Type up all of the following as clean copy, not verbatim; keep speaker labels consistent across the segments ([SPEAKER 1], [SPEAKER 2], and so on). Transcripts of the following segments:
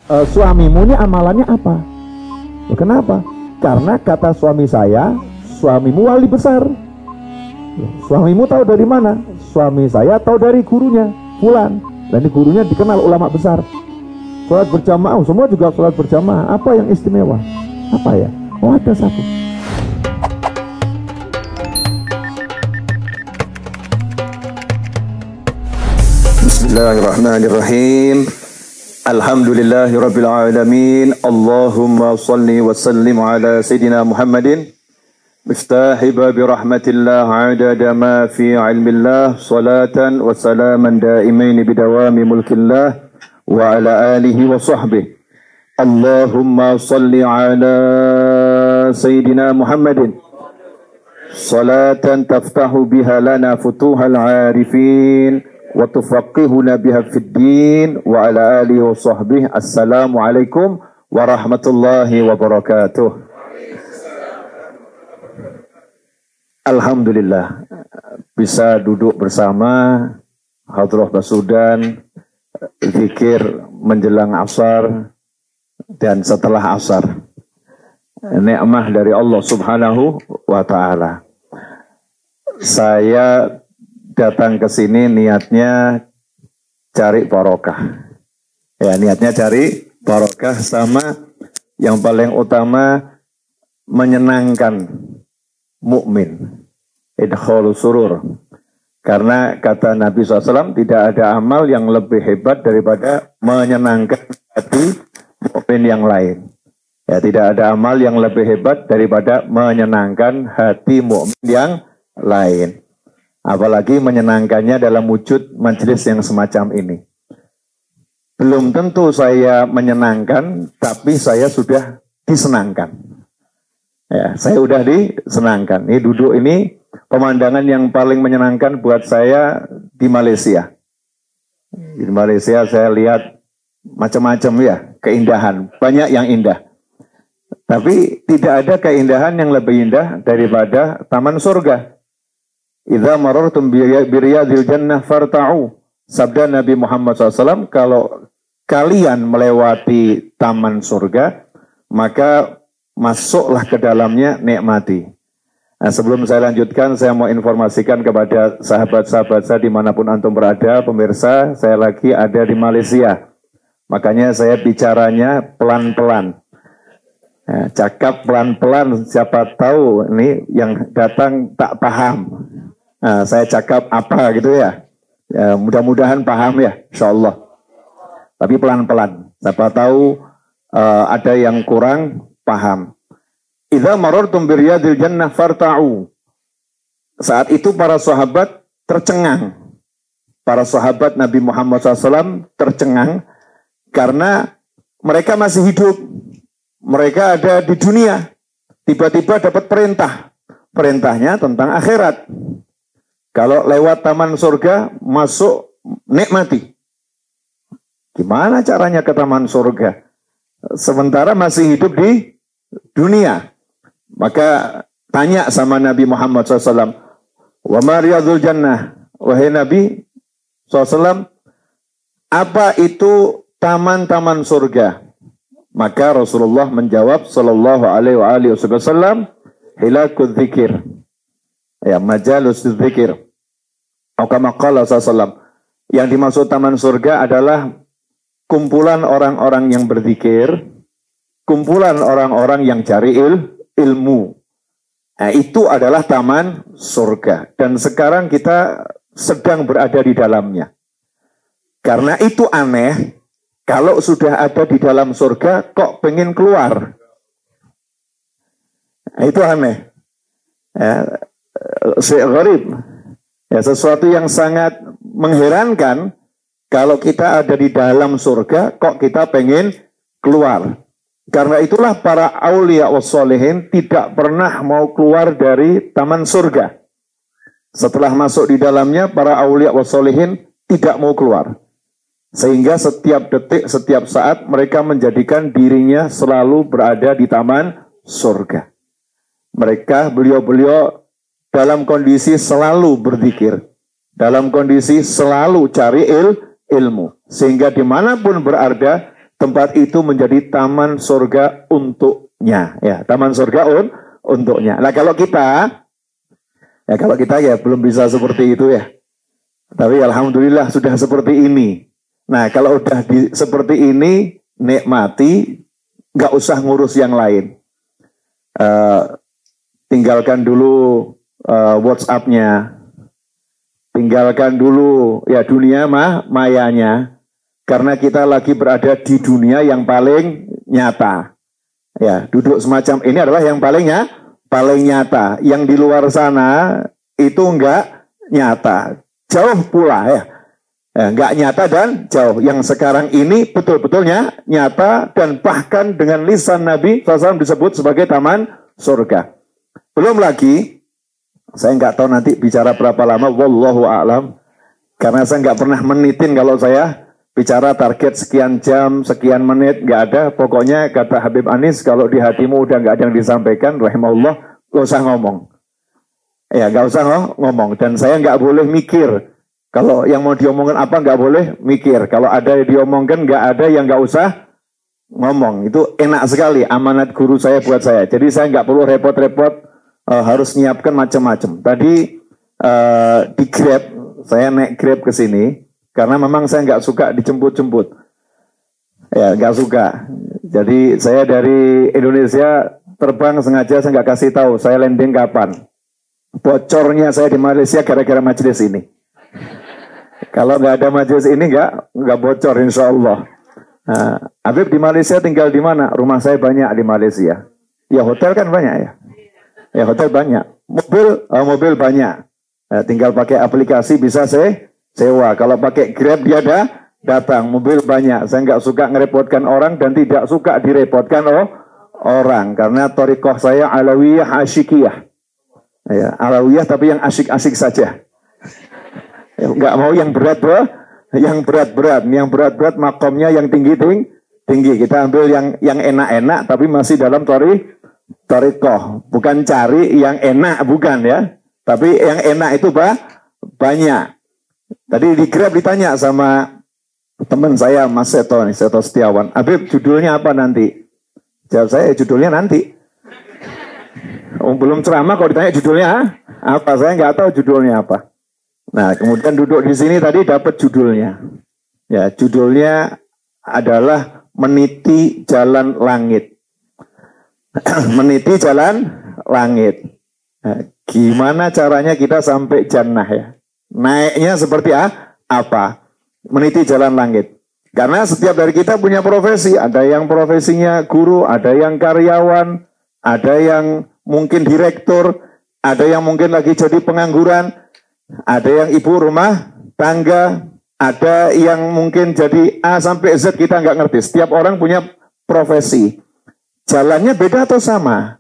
[SPEAKER 1] suamimu ini amalannya apa? Kenapa? Karena kata suami saya, suamimu wali besar. Suamimu tahu dari mana? Suami saya tahu dari gurunya, fulan. Dan ini gurunya dikenal ulama besar. Sholat berjamaah, semua juga sholat berjamaah. Apa yang istimewa? Apa ya? Oh, ada satu.
[SPEAKER 2] Bismillahirrahmanirrahim. Alhamdulillahirabbil alamin. Allahumma shalli wa sallim ala sayidina Muhammadin miftahi babi rahmatillah adada ma fi ilmillah salatan wa salaman daimain bidawami mulkillah wa ala alihi wa sahbihi. Allahumma shalli ala sayidina Muhammadin salatan taftahu biha lana futuhal arifin wa tufaqihuna biha fid din wa ala alihi wa sahbihi. Assalamualaikum warahmatullahi wabarakatuh. Alhamdulillah bisa duduk bersama Hadrah Basudan, zikir menjelang asar dan setelah asar. Nikmah dari Allah Subhanahu wa taala. Saya datang ke sini niatnya cari barokah. Ya, niatnya cari barokah sama yang paling utama menyenangkan mukmin. Idkhalu surur. Karena kata Nabi SAW, tidak ada amal yang lebih hebat daripada menyenangkan hati mukmin yang lain. Ya, tidak ada amal yang lebih hebat daripada menyenangkan hati mukmin yang lain. Apalagi menyenangkannya dalam wujud majelis yang semacam ini. Belum tentu saya menyenangkan, tapi saya sudah disenangkan. Ya, saya sudah disenangkan. Ini duduk ini pemandangan yang paling menyenangkan buat saya di Malaysia. Di Malaysia saya lihat macam-macam ya, keindahan. Banyak yang indah. Tapi tidak ada keindahan yang lebih indah daripada taman surga. Idza marartum biriyadil jannah farta'u. Sabda Nabi Muhammad SAW, kalau kalian melewati taman surga, maka masuklah ke dalamnya, nikmati. Nah, sebelum saya lanjutkan, saya mau informasikan kepada sahabat-sahabat saya dimanapun antum berada, pemirsa, saya lagi ada di Malaysia. Makanya saya bicaranya pelan-pelan. Nah, cakap pelan-pelan, siapa tahu ini yang datang tak paham. Nah, saya cakap apa gitu ya. Ya, mudah-mudahan paham ya, insyaallah. Tapi pelan-pelan. Siapa tahu ada yang kurang paham. Idza marartum biriyadil jannah farta'u. Saat itu para sahabat tercengang. Para sahabat Nabi Muhammad SAW tercengang karena mereka masih hidup. Mereka ada di dunia. Tiba-tiba dapat perintah. Perintahnya tentang akhirat. Kalau lewat taman surga, masuk, nikmati. Gimana caranya ke taman surga? Sementara masih hidup di dunia. Maka tanya sama Nabi Muhammad SAW. Wa ma riyadul jannah. Wahai Nabi SAW, apa itu taman-taman surga? Maka Rasulullah menjawab sallallahu alaihi wasallam, hilakul dzikir. Ya, majalus dzikir. Atau kama qala sallallahu. Yang dimaksud taman surga adalah kumpulan orang-orang yang berzikir, kumpulan orang-orang yang cari ilmu. Nah, itu adalah taman surga. Dan sekarang kita sedang berada di dalamnya. Karena itu aneh, kalau sudah ada di dalam surga, kok pengen keluar? Nah, itu aneh. Ya, gharib. Ya, sesuatu yang sangat mengherankan, kalau kita ada di dalam surga, kok kita pengen keluar. Karena itulah para aulia wassolihin tidak pernah mau keluar dari taman surga. Setelah masuk di dalamnya, para aulia wassolihin tidak mau keluar. Sehingga setiap detik, setiap saat mereka menjadikan dirinya selalu berada di taman surga. Mereka, beliau-beliau dalam kondisi selalu berzikir. Dalam kondisi selalu cari ilmu. Sehingga dimanapun berada, tempat itu menjadi taman surga untuknya. Ya, taman surga untuknya. Nah kalau kita ya belum bisa seperti itu ya. Tapi alhamdulillah sudah seperti ini. Nah kalau udah seperti ini, nikmati, nggak usah ngurus yang lain. Tinggalkan dulu WhatsApp-nya. Tinggalkan dulu ya dunia mayanya. Karena kita lagi berada di dunia yang paling nyata. Ya, duduk semacam ini adalah yang paling nyata. Yang di luar sana itu enggak nyata. Jauh pula ya. Enggak nyata dan jauh. Yang sekarang ini betul-betulnya nyata dan bahkan dengan lisan Nabi SAW disebut sebagai taman surga. Belum lagi, saya enggak tahu nanti bicara berapa lama, wallahu a'lam. Karena saya enggak pernah menitin kalau saya bicara target sekian jam, sekian menit, nggak ada. Pokoknya kata Habib Anis, kalau di hatimu udah nggak ada yang disampaikan, rahimahullah, nggak usah ngomong. Ya, nggak usah ngomong. Dan saya nggak boleh mikir. Kalau yang mau diomongkan apa, nggak boleh mikir. Kalau ada yang diomongkan, nggak ada yang nggak usah ngomong. Itu enak sekali amanat guru saya buat saya. Jadi saya nggak perlu repot-repot, harus nyiapkan macam-macam. Tadi di Grab, saya naik Grab ke sini. Karena memang saya nggak suka dijemput-jemput. Ya, nggak suka. Jadi saya dari Indonesia terbang sengaja saya nggak kasih tahu saya landing kapan. Bocornya saya di Malaysia gara-gara majelis ini. Kalau nggak ada majelis ini nggak bocor insya Allah. Nah, Habib di Malaysia tinggal di mana? Rumah saya banyak di Malaysia. Ya hotel kan banyak ya. Ya hotel banyak. Mobil banyak. Nah, tinggal pakai aplikasi bisa sewa. Kalau pakai Grab dia datang, mobil banyak. Saya nggak suka ngerepotkan orang dan tidak suka direpotkan orang. Karena thariqah saya alawiyah asyikiyah. Ya, alawiyah tapi yang asyik-asyik saja. Ya, nggak mau yang berat-berat. Yang berat-berat makomnya yang tinggi. Kita ambil yang enak-enak tapi masih dalam thariqah. Bukan cari yang enak, bukan ya. Tapi yang enak itu banyak. Tadi di Grab ditanya sama teman saya Mas Seto Setiawan, Habib judulnya apa nanti? Jawab saya judulnya nanti. Belum ceramah kalau ditanya judulnya apa, saya nggak tahu judulnya apa. Nah kemudian duduk di sini tadi dapat judulnya. Ya judulnya adalah Meniti Jalan Langit. Meniti Jalan Langit. Nah, gimana caranya kita sampai jannah ya? Naiknya seperti apa? Meniti jalan langit. Karena setiap dari kita punya profesi. Ada yang profesinya guru, ada yang karyawan, ada yang mungkin direktur, ada yang mungkin lagi jadi pengangguran, ada yang ibu rumah tangga, ada yang mungkin jadi A sampai Z kita nggak ngerti. Setiap orang punya profesi. Jalannya beda atau sama?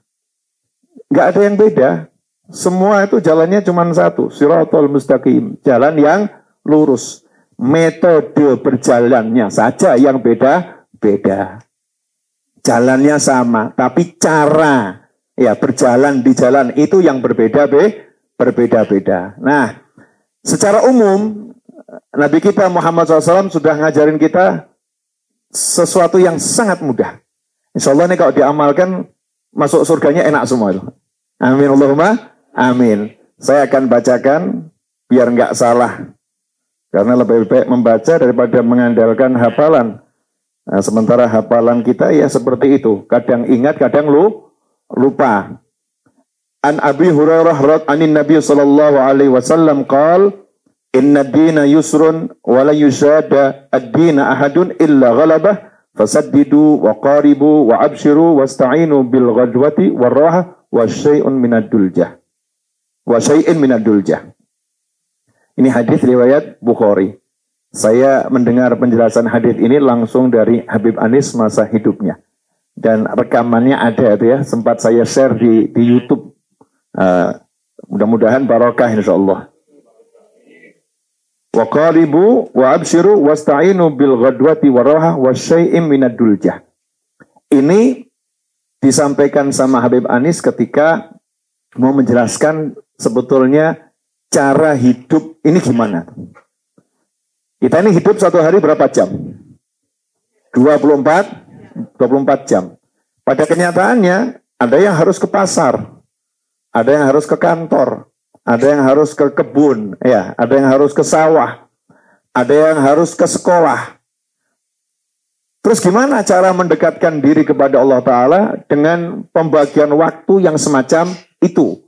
[SPEAKER 2] Nggak ada yang beda. Semua itu jalannya cuma satu, Shirathul Mustaqim, jalan yang lurus. Metode berjalannya saja yang beda-beda. Jalannya sama, tapi cara ya berjalan di jalan itu yang berbeda-beda. Nah, secara umum Nabi kita Muhammad SAW sudah ngajarin kita sesuatu yang sangat mudah. Insya Allah nih kalau diamalkan masuk surganya enak semua itu. Amin Allahumma. Amin. Saya akan bacakan biar nggak salah. Karena lebih baik membaca daripada mengandalkan hafalan. Nah, sementara hafalan kita ya seperti itu. Kadang ingat, kadang lupa. An Abi Hurairah anin Nabi sallallahu alaihi wasallam qala inna ad-dina yusrun wa la yushada ad-dina ahadun illa ghalabah fasaddidu wa qaribu wa abshiru wasta'inu bil ghadwati war rahah wa syai'un minad duljah. Wa syai'in minad duljah. Ini hadis riwayat Bukhari. Saya mendengar penjelasan hadis ini langsung dari Habib Anis masa hidupnya. Dan rekamannya ada itu ya, sempat saya share di YouTube. Mudah-mudahan barokah insyaallah. Wa qaribu wa abshiru wasta'inu bil ghadwati warahah wa syai'in minad duljah. Ini disampaikan sama Habib Anis ketika mau menjelaskan sebetulnya cara hidup ini gimana. Kita ini hidup satu hari berapa jam? 24 jam. Pada kenyataannya ada yang harus ke pasar, ada yang harus ke kantor, ada yang harus ke kebun, ya, ada yang harus ke sawah, ada yang harus ke sekolah. Terus gimana cara mendekatkan diri kepada Allah Ta'ala dengan pembagian waktu yang semacam itu?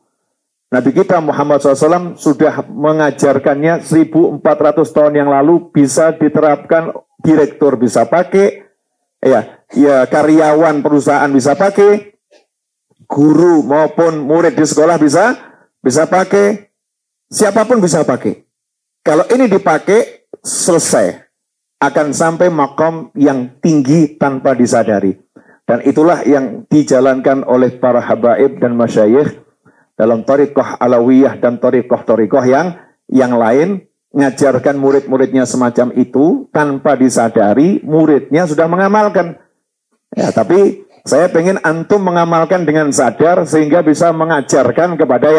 [SPEAKER 2] Nabi kita Muhammad SAW sudah mengajarkannya 1400 tahun yang lalu, bisa diterapkan, direktur bisa pakai, ya karyawan perusahaan bisa pakai, guru maupun murid di sekolah bisa pakai, siapapun bisa pakai. Kalau ini dipakai, selesai, akan sampai makom yang tinggi tanpa disadari. Dan itulah yang dijalankan oleh para habaib dan masyayikh dalam thariqah alawiyah dan thariqah yang lain, ngajarkan murid-muridnya semacam itu tanpa disadari, muridnya sudah mengamalkan. Ya, tapi saya pengen antum mengamalkan dengan sadar sehingga bisa mengajarkan kepada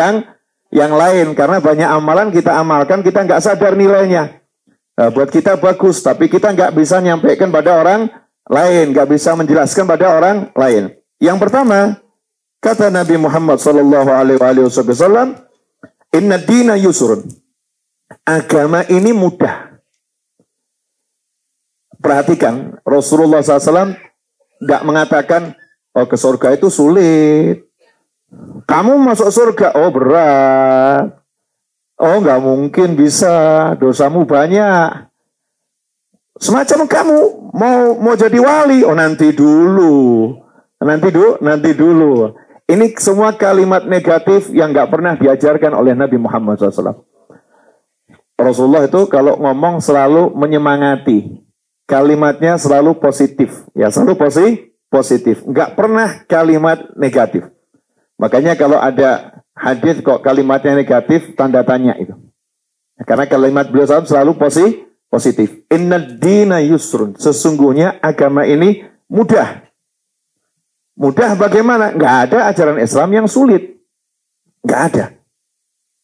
[SPEAKER 2] yang lain, karena banyak amalan kita amalkan kita nggak sadar nilainya. Nah, buat kita bagus, tapi kita nggak bisa nyampaikan pada orang lain, nggak bisa menjelaskan pada orang lain. Yang pertama, kata Nabi Muhammad SAW, inna dina yusrun. Agama ini mudah. Perhatikan, Rasulullah SAW nggak mengatakan, oh ke surga itu sulit. Kamu masuk surga, oh berat. Oh nggak mungkin bisa, dosamu banyak. Semacam kamu mau jadi wali, oh nanti dulu. Nanti dulu. Ini semua kalimat negatif yang nggak pernah diajarkan oleh Nabi Muhammad SAW. Rasulullah itu kalau ngomong selalu menyemangati. Kalimatnya selalu positif. Ya, selalu positif. Nggak pernah kalimat negatif. Makanya kalau ada hadis kok kalimatnya negatif, tanda tanya itu. Karena kalimat beliau selalu positif. Inna dina yusrun. Sesungguhnya agama ini mudah. Mudah bagaimana? Nggak ada ajaran Islam yang sulit. Nggak ada.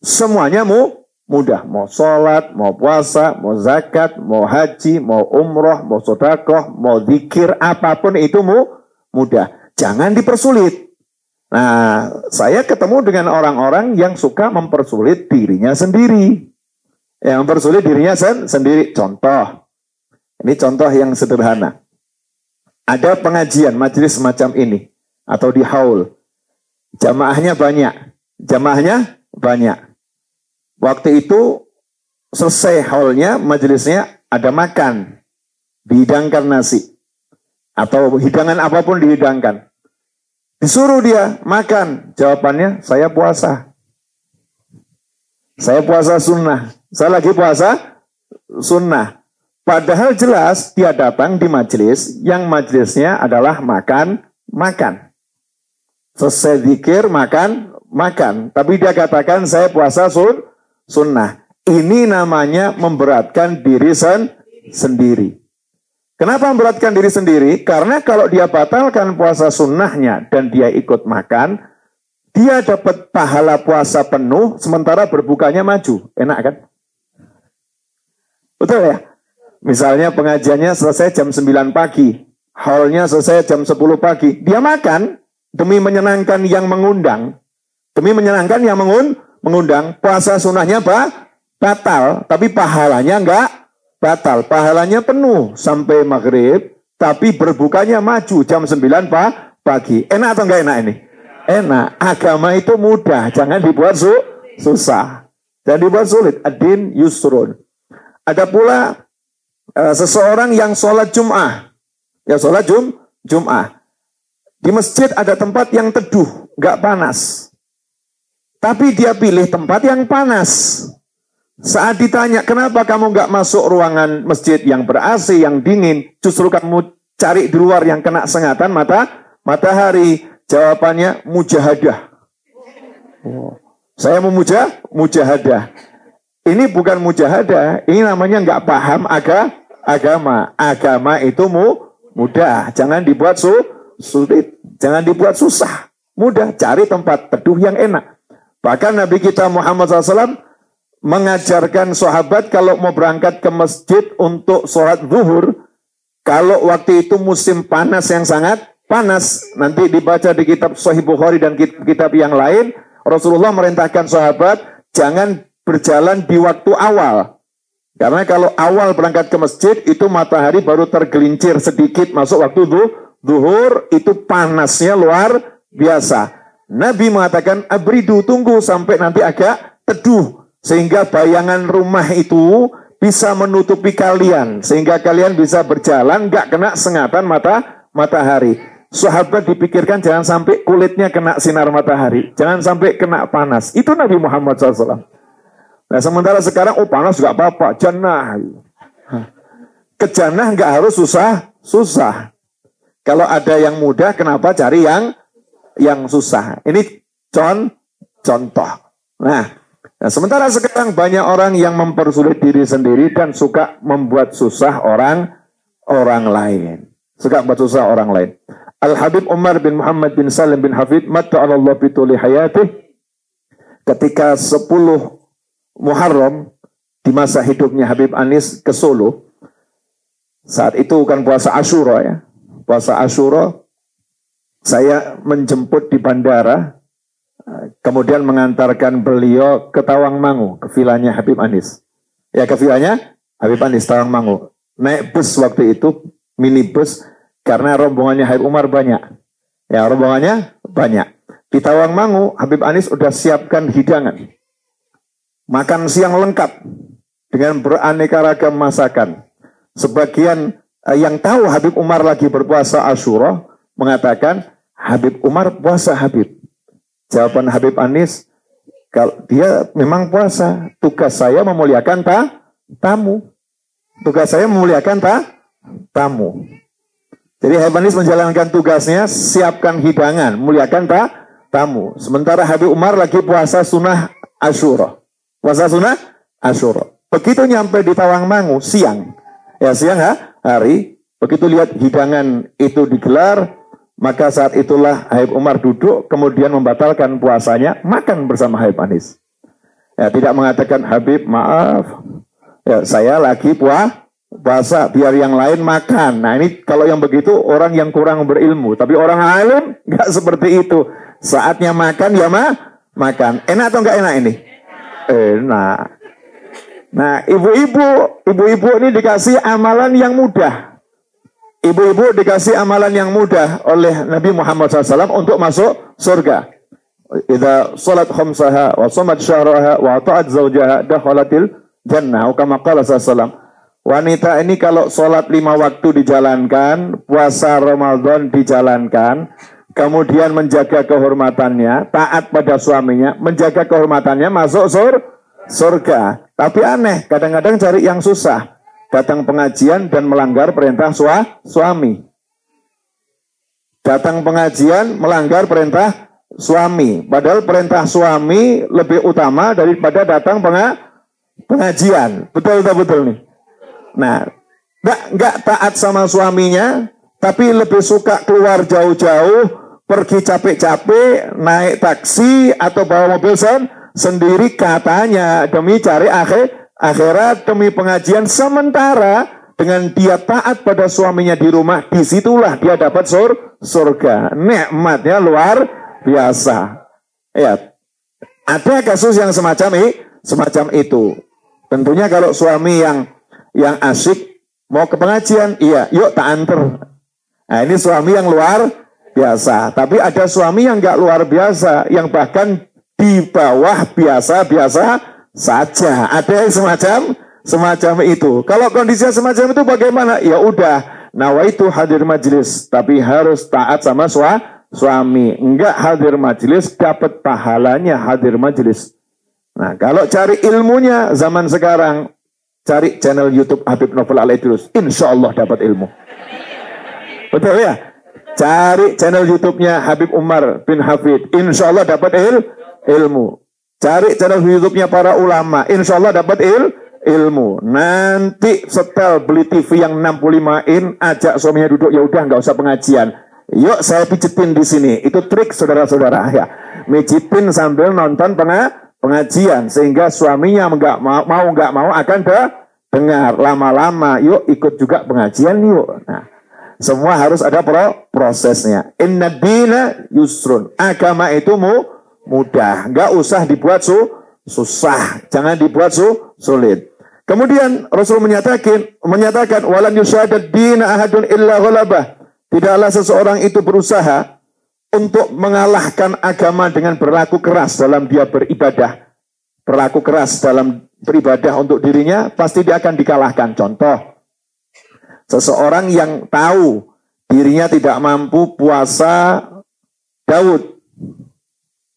[SPEAKER 2] Semuanya mudah. Mau sholat, mau puasa, mau zakat, mau haji, mau umroh, mau sedekah, mau zikir, apapun itu mudah. Jangan dipersulit. Nah, saya ketemu dengan orang-orang yang suka mempersulit dirinya sendiri. Yang mempersulit dirinya sendiri. Contoh. Ini contoh yang sederhana. Ada pengajian majelis semacam ini atau di haul. Jamaahnya banyak. Waktu itu selesai haulnya, majelisnya ada makan. Dihidangkan nasi. Atau hidangan apapun dihidangkan. Disuruh dia makan. Jawabannya, saya puasa. Saya puasa sunnah. Saya lagi puasa sunnah. Padahal jelas dia datang di majelis yang majelisnya adalah makan. Selesai zikir, makan. Tapi dia katakan saya puasa sunnah. Ini namanya memberatkan diri sendiri. Kenapa memberatkan diri sendiri? Karena kalau dia batalkan puasa sunnahnya dan dia ikut makan, dia dapat pahala puasa penuh, sementara berbukanya maju. Enak kan? Betul ya? Misalnya pengajiannya selesai jam 9 pagi, haulnya selesai jam 10 pagi. Dia makan demi menyenangkan yang mengundang. Puasa sunnahnya batal, tapi pahalanya enggak batal. Pahalanya penuh sampai maghrib, tapi berbukanya maju jam 9 pagi. Enak atau enggak enak ini? Enak. Agama itu mudah, jangan dibuat susah. Jangan dibuat sulit. Ad-din yusrun. Ada pula seseorang yang sholat Jum'ah. Ya sholat Jum'ah. Di masjid ada tempat yang teduh, nggak panas. Tapi dia pilih tempat yang panas. Saat ditanya, kenapa kamu nggak masuk ruangan masjid yang ber-AC, yang dingin, justru kamu cari di luar yang kena sengatan matahari? Jawabannya, mujahadah. Saya mujahadah. Ini bukan mujahadah, ini namanya nggak paham agama. Agama itu mudah, jangan dibuat sulit, jangan dibuat susah. Mudah, cari tempat teduh yang enak. Bahkan Nabi kita Muhammad SAW mengajarkan sahabat kalau mau berangkat ke masjid untuk sholat zuhur, Kalau waktu itu musim panas yang sangat panas, nanti dibaca di kitab Sahih Bukhari dan kitab yang lain, Rasulullah merintahkan sahabat jangan berjalan di waktu awal. Karena kalau awal berangkat ke masjid, itu matahari baru tergelincir sedikit masuk waktu zuhur, itu panasnya luar biasa. Nabi mengatakan, abridu, tunggu sampai nanti agak teduh. Sehingga bayangan rumah itu bisa menutupi kalian. Sehingga kalian bisa berjalan, nggak kena sengatan matahari. Sahabat dipikirkan jangan sampai kulitnya kena sinar matahari. Jangan sampai kena panas. Itu Nabi Muhammad SAW. Nah sementara sekarang, oh panas nggak apa-apa, jannah. Ke jannah nggak harus susah. Kalau ada yang mudah, kenapa cari yang susah? Ini contoh. Nah, sementara sekarang banyak orang yang mempersulit diri sendiri dan suka membuat susah orang lain. Suka membuat susah orang lain. Al-Habib Umar bin Muhammad bin Salim bin Hafid, matta'alallahu bituli hayatih, ketika 10 Muharram di masa hidupnya Habib Anis ke Solo. Saat itu kan puasa Asyura ya. Puasa Asyura, saya menjemput di bandara, kemudian mengantarkan beliau ke Tawangmangu, ke vilanya Habib Anis. Ya, ke vilanya Habib Anis Tawangmangu. Naik bus waktu itu, minibus, karena rombongannya Habib Umar banyak. Ya, rombongannya banyak. Di Tawangmangu, Habib Anis sudah siapkan hidangan. Makan siang lengkap dengan beraneka ragam masakan. Sebagian yang tahu Habib Umar lagi berpuasa Asyura mengatakan, Habib Umar puasa Habib. Jawaban Habib Anis, kalau dia memang puasa, tugas saya memuliakan tamu. Tugas saya memuliakan tamu. Jadi Habib Anis menjalankan tugasnya, siapkan hidangan, muliakan tamu. Sementara Habib Umar lagi puasa sunnah Asyura. Puasa sunnah Asyura. Begitu nyampe di Tawangmangu siang, ya siang hari, begitu lihat hidangan itu digelar, maka saat itulah Habib Umar duduk, kemudian membatalkan puasanya, makan bersama Habib Anis. Ya, tidak mengatakan, Habib maaf, ya, saya lagi puasa, biar yang lain makan. Nah ini kalau yang begitu orang yang kurang berilmu, tapi orang alim nggak seperti itu. Saatnya makan ya makan. Enak atau nggak enak ini? Enak. Nah, ibu-ibu ini dikasih amalan yang mudah. Ibu-ibu dikasih amalan yang mudah oleh Nabi Muhammad SAW untuk masuk surga. Idza salat khamsaha wa shamat syahraha wa ta'at zawjaha dakhalatil jannah. Kama qala sallallahu. Wanita ini kalau sholat 5 waktu dijalankan, puasa Ramadan dijalankan, kemudian menjaga kehormatannya, taat pada suaminya, menjaga kehormatannya, masuk surga. Tapi aneh, kadang-kadang cari yang susah. Datang pengajian dan melanggar perintah suami. Datang pengajian, melanggar perintah suami. Padahal perintah suami lebih utama daripada datang pengajian. Betul nih. Nah, nggak taat sama suaminya, tapi lebih suka keluar jauh-jauh, pergi capek-capek, naik taksi atau bawa mobil sendiri katanya demi cari akhirat, demi pengajian. Sementara dengan dia taat pada suaminya di rumah, disitulah dia dapat surga. Nikmatnya luar biasa. Ya, ada kasus yang semacam itu. Tentunya kalau suami yang asyik mau ke pengajian, iya, yuk tak anter. Nah ini suami yang luar biasa. Tapi ada suami yang nggak luar biasa, yang bahkan di bawah biasa-biasa saja. Ada yang semacam itu. Kalau kondisinya semacam itu bagaimana? Ya udah, nawaitu hadir majelis, tapi harus taat sama suami. Enggak hadir majelis, dapat pahalanya hadir majelis. Nah kalau cari ilmunya zaman sekarang, cari channel YouTube Habib Novel Al-Idrus, insya Allah dapat ilmu. Betul ya? Cari channel YouTube-nya Habib Umar bin Hafid, insya Allah dapat ilmu. Cari channel YouTube-nya para ulama, insya Allah dapat ilmu. Nanti setel beli TV yang 65 in, ajak suaminya duduk, ya udah nggak usah pengajian. Yuk saya pijetin di sini. Itu trik saudara-saudara ya. Mijitin sambil nonton pengajian, sehingga suaminya nggak mau akan
[SPEAKER 1] dengar, lama-lama yuk ikut juga pengajian yuk. Nah, semua harus ada prosesnya. Inna dina yusrun. Agama itu mudah, nggak usah dibuat susah, jangan dibuat sulit. Kemudian Rasul menyatakan walan yusyadad dina ahadun illa ghalabah. Tidaklah seseorang itu berusaha untuk mengalahkan agama dengan berlaku keras dalam dia beribadah. Berlaku keras dalam beribadah untuk dirinya, pasti dia akan dikalahkan. Contoh, seseorang yang tahu dirinya tidak mampu puasa Daud.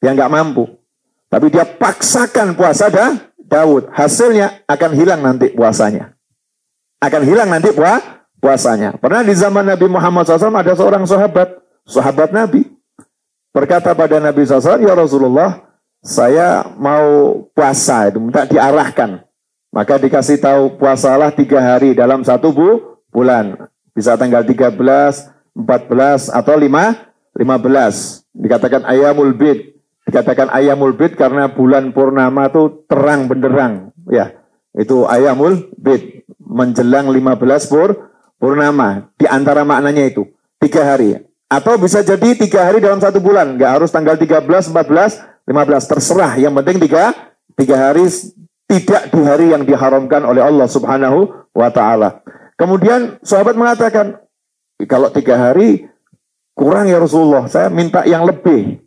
[SPEAKER 1] Dia nggak mampu. Tapi dia paksakan puasa Daud. Hasilnya akan hilang nanti puasanya. Akan hilang nanti puasanya. Pernah di zaman Nabi Muhammad SAW ada seorang sahabat Nabi. Berkata pada Nabi SAW, ya Rasulullah, saya mau puasa, itu minta diarahkan. Maka dikasih tahu puasalah 3 hari dalam 1 bulan. Bisa tanggal 13, 14 atau 15. Dikatakan ayamul bid. Dikatakan ayamul bid karena bulan purnama itu terang benderang. Ya, itu ayamul bid. Menjelang 15 purnama. Di antara maknanya itu 3 hari. Atau bisa jadi 3 hari dalam 1 bulan. Nggak harus tanggal 13, 14, 15. Terserah. Yang penting 3 hari tidak di hari yang diharamkan oleh Allah Subhanahu wa ta'ala. Kemudian sahabat mengatakan, kalau 3 hari kurang ya Rasulullah, saya minta yang lebih.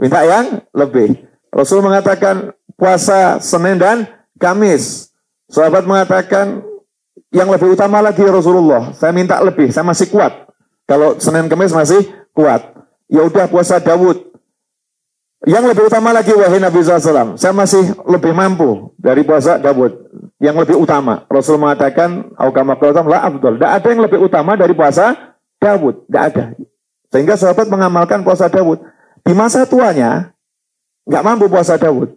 [SPEAKER 1] Minta yang lebih. Rasul mengatakan puasa Senin dan Kamis. Sahabat mengatakan yang lebih utama lagi ya Rasulullah, saya minta lebih, saya masih kuat. Kalau Senin Kamis masih kuat. Ya udah puasa Daud. Yang lebih utama lagi wahai Nabi SAW, saya masih lebih mampu dari puasa Daud. Yang lebih utama. Rasul mengatakan, la afdal. Tidak ada yang lebih utama dari puasa Daud. Tidak ada. Sehingga sahabat mengamalkan puasa Daud. Di masa tuanya, nggak mampu puasa Daud.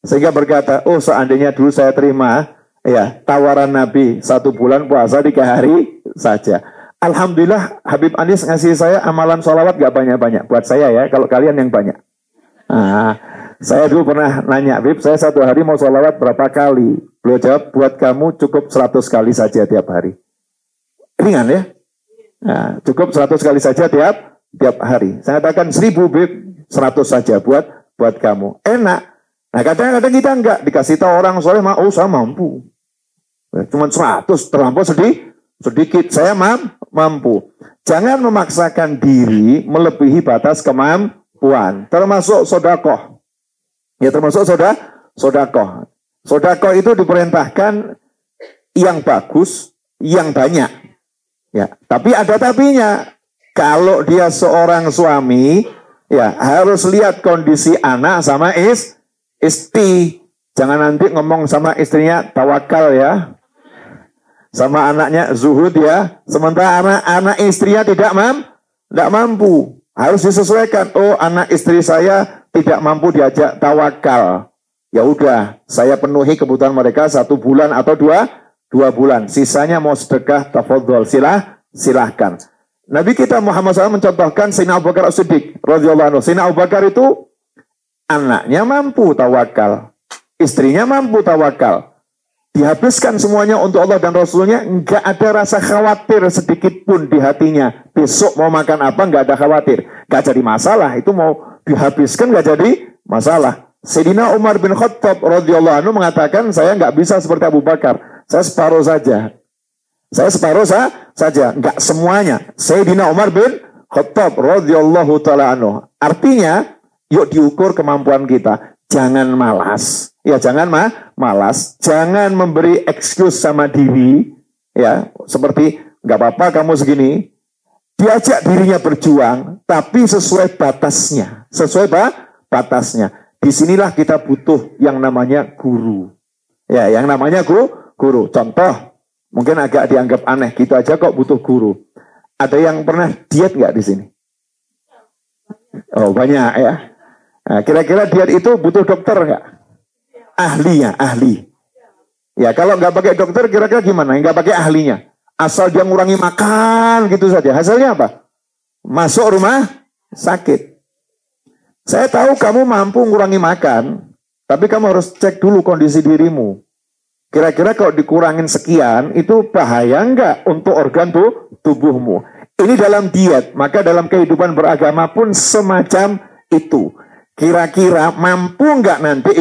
[SPEAKER 1] Sehingga berkata, oh seandainya dulu saya terima ya tawaran Nabi 1 bulan puasa 3 hari saja. Alhamdulillah Habib Anis ngasih saya amalan sholawat gak banyak-banyak. Buat saya ya, kalau kalian yang banyak. Nah, saya dulu pernah nanya, Habib, saya 1 hari mau sholawat berapa kali? Beliau jawab, buat kamu cukup 100 kali saja tiap hari. Ringan ya? Nah, cukup 100 kali saja tiap hari. Saya katakan 1000, Habib, 100 saja buat kamu. Enak. Nah, kadang-kadang kita enggak. Dikasih tahu orang soleh, oh saya mampu. Cuma 100, terlampau sedikit. Saya mampu. Jangan memaksakan diri melebihi batas kemampuan. Termasuk sodakoh. Ya termasuk sodakoh. Sodakoh itu diperintahkan yang bagus, yang banyak. Ya, tapi ada tapinya. Kalau dia seorang suami, ya harus lihat kondisi anak sama istri. Jangan nanti ngomong sama istrinya tawakal ya. Sama anaknya zuhud ya. Sementara anak istrinya tidak mampu. Harus disesuaikan. Oh, anak istri saya tidak mampu diajak tawakal. Ya udah, saya penuhi kebutuhan mereka 1 bulan atau 2 bulan. Sisanya mau sedekah, tafadhol, silahkan. Nabi kita Muhammad SAW mencontohkan Sayyidina Abu Bakar As-Siddiq radhiyallahu anhu. Sayyidina Abu Bakar itu anaknya mampu tawakal, istrinya mampu tawakal. Dihabiskan semuanya untuk Allah dan Rasulnya, nggak ada rasa khawatir sedikit pun di hatinya. Besok mau makan apa, nggak ada khawatir. Nggak jadi masalah, itu mau dihabiskan nggak jadi masalah. Sayyidina Umar bin Khattab radhiyallahu anhu mengatakan, saya nggak bisa seperti Abu Bakar, saya separuh saja. Saya separuh saja, nggak semuanya. Sayyidina Umar bin Khattab radhiyallahu ta'ala anhu. Artinya, yuk diukur kemampuan kita. Jangan malas. Ya jangan malas. Jangan memberi excuse sama diri. Ya seperti nggak apa-apa kamu segini. Diajak dirinya berjuang, tapi sesuai batasnya. Sesuai batasnya. Disinilah kita butuh yang namanya guru. Ya yang namanya guru. Contoh. Mungkin agak dianggap aneh, gitu aja kok butuh guru. Ada yang pernah diet nggak di sini? Oh banyak ya. Nah, kira-kira diet itu butuh dokter nggak? Ahli. Ya kalau nggak pakai dokter, kira-kira gimana? Nggak pakai ahlinya. Asal dia ngurangi makan gitu saja. Hasilnya apa? Masuk rumah sakit. Saya tahu kamu mampu ngurangi makan, tapi kamu harus cek dulu kondisi dirimu. Kira-kira kalau dikurangin sekian, itu bahaya nggak untuk organ tubuhmu? Ini dalam diet, maka dalam kehidupan beragama pun semacam itu. Kira-kira mampu nggak nanti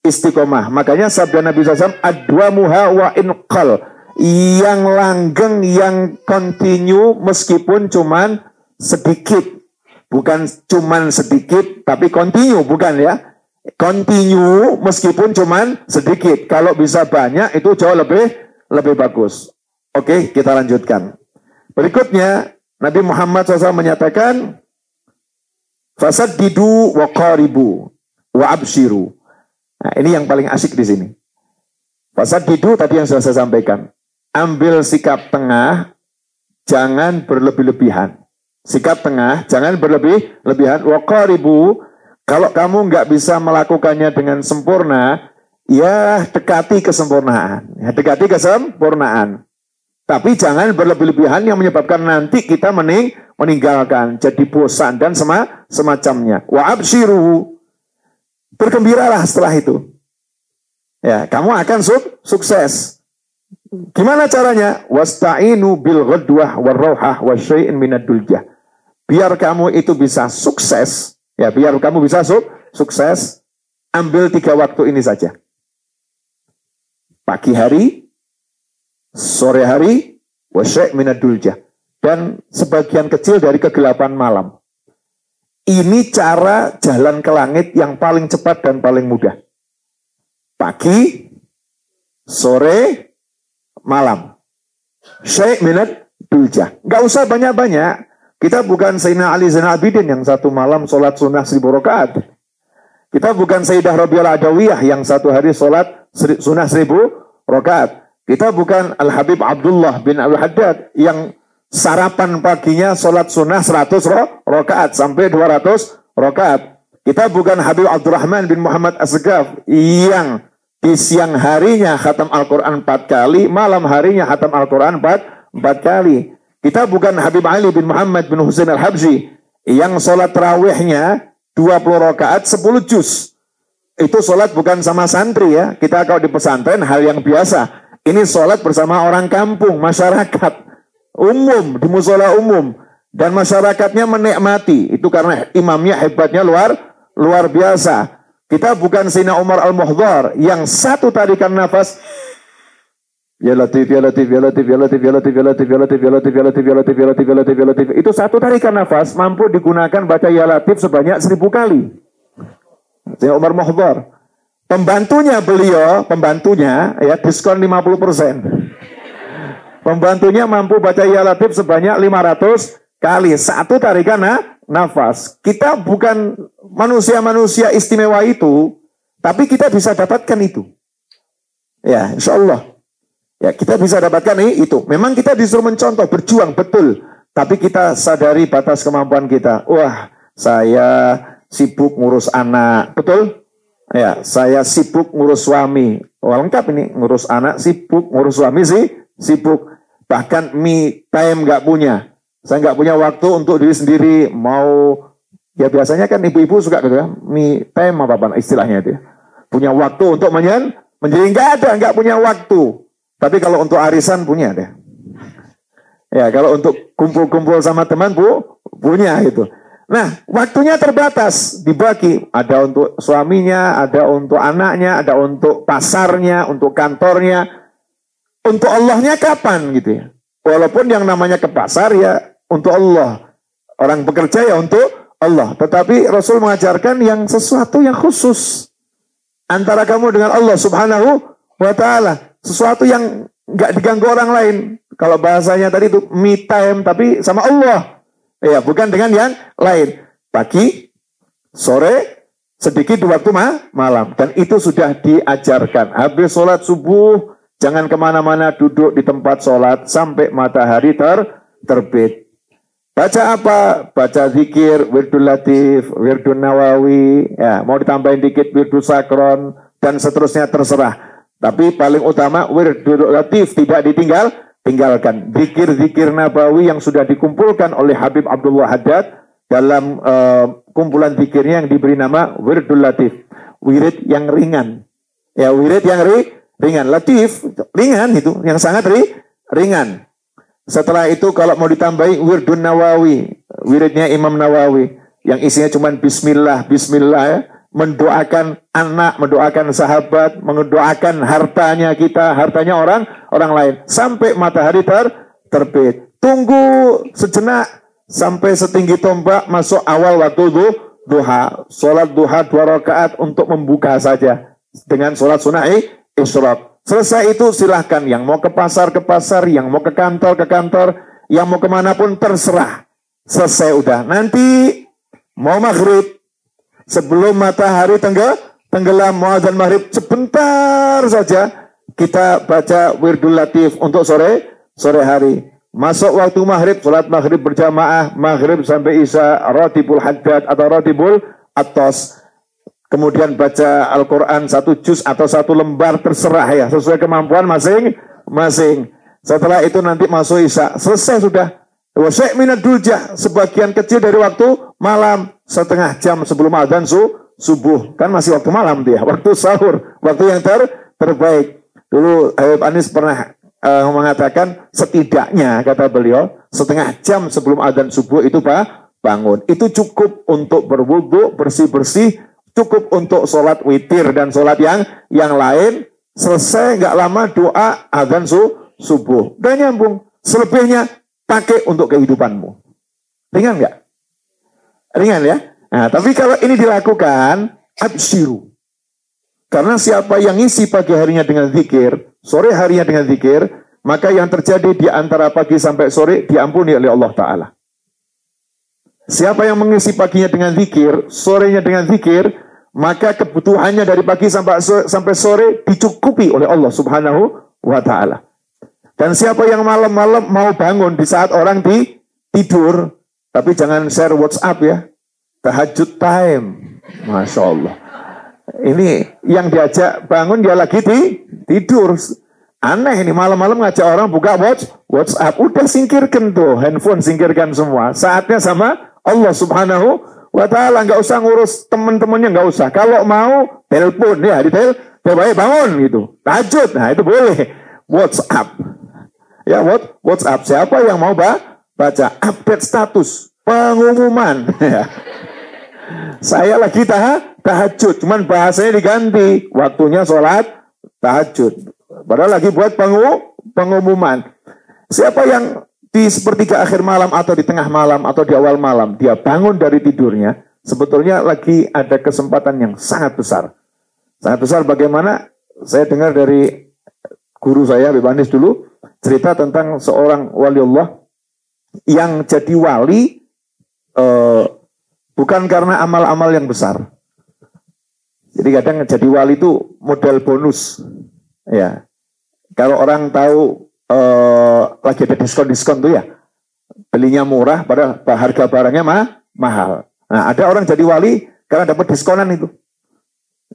[SPEAKER 1] istiqomah? Makanya sabda Nabi SAW, adwamuha wa inqal, yang langgeng, yang continue meskipun cuman sedikit. Bukan cuman sedikit, tapi continue, bukan ya. Continue meskipun cuman sedikit. Kalau bisa banyak itu jauh lebih bagus. Oke, kita lanjutkan. Berikutnya Nabi Muhammad SAW menyatakan, fasaddidu wa qaribu wa abshiru. Nah, ini yang paling asik di sini. Fasaddidu tadi yang sudah saya sampaikan. Ambil sikap tengah, jangan berlebih-lebihan. Sikap tengah, jangan berlebih-lebihan. Wa qaribu, kalau kamu nggak bisa melakukannya dengan sempurna, ya dekati kesempurnaan. Ya, dekati kesempurnaan. Tapi jangan berlebih-lebihan yang menyebabkan nanti kita meninggalkan, jadi bosan dan semacamnya. Wa abshiru, bergembiralah setelah itu. Ya, kamu akan sukses. Gimana caranya? Wasta'inu bil ghadwah war rauhah wa syai'in minad duljah. Biar kamu itu bisa sukses. Ya, biar kamu bisa sukses, ambil 3 waktu ini saja. Pagi hari, sore hari, wasyai' minad duljah, dan sebagian kecil dari kegelapan malam. Ini cara jalan ke langit yang paling cepat dan paling mudah. Pagi, sore, malam. Syai' minad duljah. Nggak usah banyak-banyak. Kita bukan Sayyidina Ali Zainal Abidin yang satu malam sholat sunnah 1000 rakaat. Kita bukan Sayyidah Rabi'ah Adawiyah yang satu hari sholat sunnah 1000 rakaat. Kita bukan Al-Habib Abdullah bin Al-Haddad yang sarapan paginya sholat sunnah 100 rakaat sampai 200 rakaat. Kita bukan Habib Abdurrahman bin Muhammad Asgaf yang di siang harinya khatam Al-Quran 4 kali, malam harinya khatam Al-Quran 4 kali. Kita bukan Habib Ali bin Muhammad bin Husain Al-Habsyi yang sholat tarawihnya 20 rakaat 10 juz. Itu sholat bukan sama santri ya. Kita kalau di pesantren hal yang biasa. Ini sholat bersama orang kampung, masyarakat umum, di musola umum. Dan masyarakatnya menikmati. Itu karena imamnya hebatnya luar biasa. Kita bukan Sayyidina Umar Al-Muhdhar yang satu tarikan nafas, ya latif, ya latif, ya latif, ya latif, ya latif, ya latif, ya latif, ya latif, ya latif, ya latif, ya latif, ya latif, ya latif. Itu satu tarikan nafas mampu digunakan baca ya latif sebanyak 1000 kali. Sayyidina Umar Muhdhar. Pembantunya ya diskon 50%. Pembantunya mampu baca ya latif sebanyak 500 kali. Satu tarikan nafas. Kita bukan manusia-manusia istimewa itu, tapi kita bisa dapatkan itu. Ya, insya Allah. Ya, kita bisa dapatkan itu. Memang kita disuruh mencontoh, berjuang, betul. Tapi kita sadari batas kemampuan kita. Wah, saya sibuk ngurus anak. Betul? Ya, saya sibuk ngurus suami. Wah, lengkap ini. Ngurus anak sibuk, ngurus suami sibuk. Bahkan me time nggak punya. Saya nggak punya waktu untuk diri sendiri. Mau, ya biasanya kan ibu-ibu suka gitu ya. Me time apa istilahnya itu ya. Punya waktu untuk menjadi nggak punya waktu. Tapi kalau untuk arisan punya deh. Ya, kalau untuk kumpul-kumpul sama teman punya itu. Nah, waktunya terbatas, dibagi. Ada untuk suaminya, ada untuk anaknya, ada untuk pasarnya, untuk kantornya. Untuk Allahnya kapan gitu ya. Walaupun yang namanya ke pasar ya untuk Allah. Orang bekerja ya untuk Allah. Tetapi Rasul mengajarkan yang sesuatu yang khusus. Antara kamu dengan Allah subhanahu wa ta'ala. Sesuatu yang nggak diganggu orang lain. Kalau bahasanya tadi itu me time, tapi sama Allah. Ya, bukan dengan yang lain. Pagi, sore, sedikit di waktu malam. Dan itu sudah diajarkan. Habis sholat subuh, jangan kemana-mana, duduk di tempat sholat sampai matahari terbit. Baca apa? Baca zikir, wirdul latif, wirdul nawawi. Ya, mau ditambahin dikit wirdul sakron, dan seterusnya terserah. Tapi paling utama wirdul latif tidak tinggalkan. Zikir-zikir nabawi yang sudah dikumpulkan oleh Habib Abdullah Haddad dalam kumpulan zikirnya yang diberi nama wirdul latif. Wirid yang ringan. Ya, wirid yang
[SPEAKER 2] ringan. Latif, ringan itu, yang sangat ringan. Setelah itu kalau mau ditambahi Wirdun Nawawi, wiridnya Imam Nawawi, yang isinya cuma bismillah, bismillah ya. Mendoakan anak, mendoakan sahabat, mendoakan hartanya kita, hartanya orang lain. Sampai matahari terbit. Tunggu sejenak sampai setinggi tombak masuk awal waktu duha. Sholat duha 2 rakaat untuk membuka saja. Dengan sholat sunnah isyraq. Selesai itu silahkan. Yang mau ke pasar, yang mau ke kantor, yang mau kemanapun terserah. Selesai udah. Nanti mau maghrib. Sebelum matahari tenggelam, muadzan maghrib sebentar saja kita baca Wirdul Latif untuk sore hari. Masuk waktu maghrib, sholat maghrib berjamaah, maghrib sampai isya, Ratibul Haddad atau Ratibul Atos. Kemudian baca Al-Quran 1 juz atau 1 lembar, terserah ya, sesuai kemampuan masing-masing. Setelah itu nanti masuk isya, selesai sudah. Wasyai' minad dulja, sebagian kecil dari waktu malam, setengah jam sebelum adzan subuh. Kan masih waktu malam dia, waktu sahur, waktu yang terbaik. Dulu Habib Anis pernah mengatakan setidaknya, kata beliau, setengah jam sebelum adzan subuh itu bangun. Itu cukup untuk berwudu, bersih-bersih, cukup untuk sholat witir dan sholat yang lain. Selesai nggak lama doa adzan subuh. Dan nyambung. Selebihnya pakai untuk kehidupanmu. Ringan nggak? Ringan ya? Nah, tapi kalau ini dilakukan, absyiru. Karena siapa yang ngisi pagi harinya dengan zikir, sore harinya dengan zikir, maka yang terjadi di antara pagi sampai sore diampuni oleh Allah Ta'ala. Siapa yang mengisi paginya dengan zikir, sorenya dengan zikir, maka kebutuhannya dari pagi sampai sore dicukupi oleh Allah Subhanahu wa Ta'ala. Dan siapa yang malam-malam mau bangun di saat orang tidur, tapi jangan share WhatsApp ya, tahajud time, Masya Allah. Ini yang diajak bangun dia lagi tidur. Aneh ini, malam-malam ngajak orang buka WhatsApp. Udah singkirkan tuh, handphone singkirkan semua. Saatnya sama Allah Subhanahu wa Ta'ala. Nggak usah ngurus teman-temannya, nggak usah. Kalau mau telepon ya, coba bangun gitu. Tahajud, nah itu boleh. WhatsApp. Ya, WhatsApp. Siapa yang mau baca update status, pengumuman. Saya lagi tahajud, cuman bahasanya diganti. Waktunya sholat tahajud. Padahal lagi buat pengumuman. Siapa yang di sepertiga akhir malam atau di tengah malam atau di awal malam, dia bangun dari tidurnya, sebetulnya lagi ada kesempatan yang sangat besar. Sangat besar bagaimana? Saya dengar dari guru saya, Habib Anis dulu, cerita tentang seorang wali Allah yang jadi wali bukan karena amal-amal yang besar. Jadi kadang jadi wali itu modal bonus. Ya, kalau orang tahu lagi ada diskon tuh ya, belinya murah, padahal harga barangnya mahal. Nah, ada orang jadi wali karena dapat diskonan itu.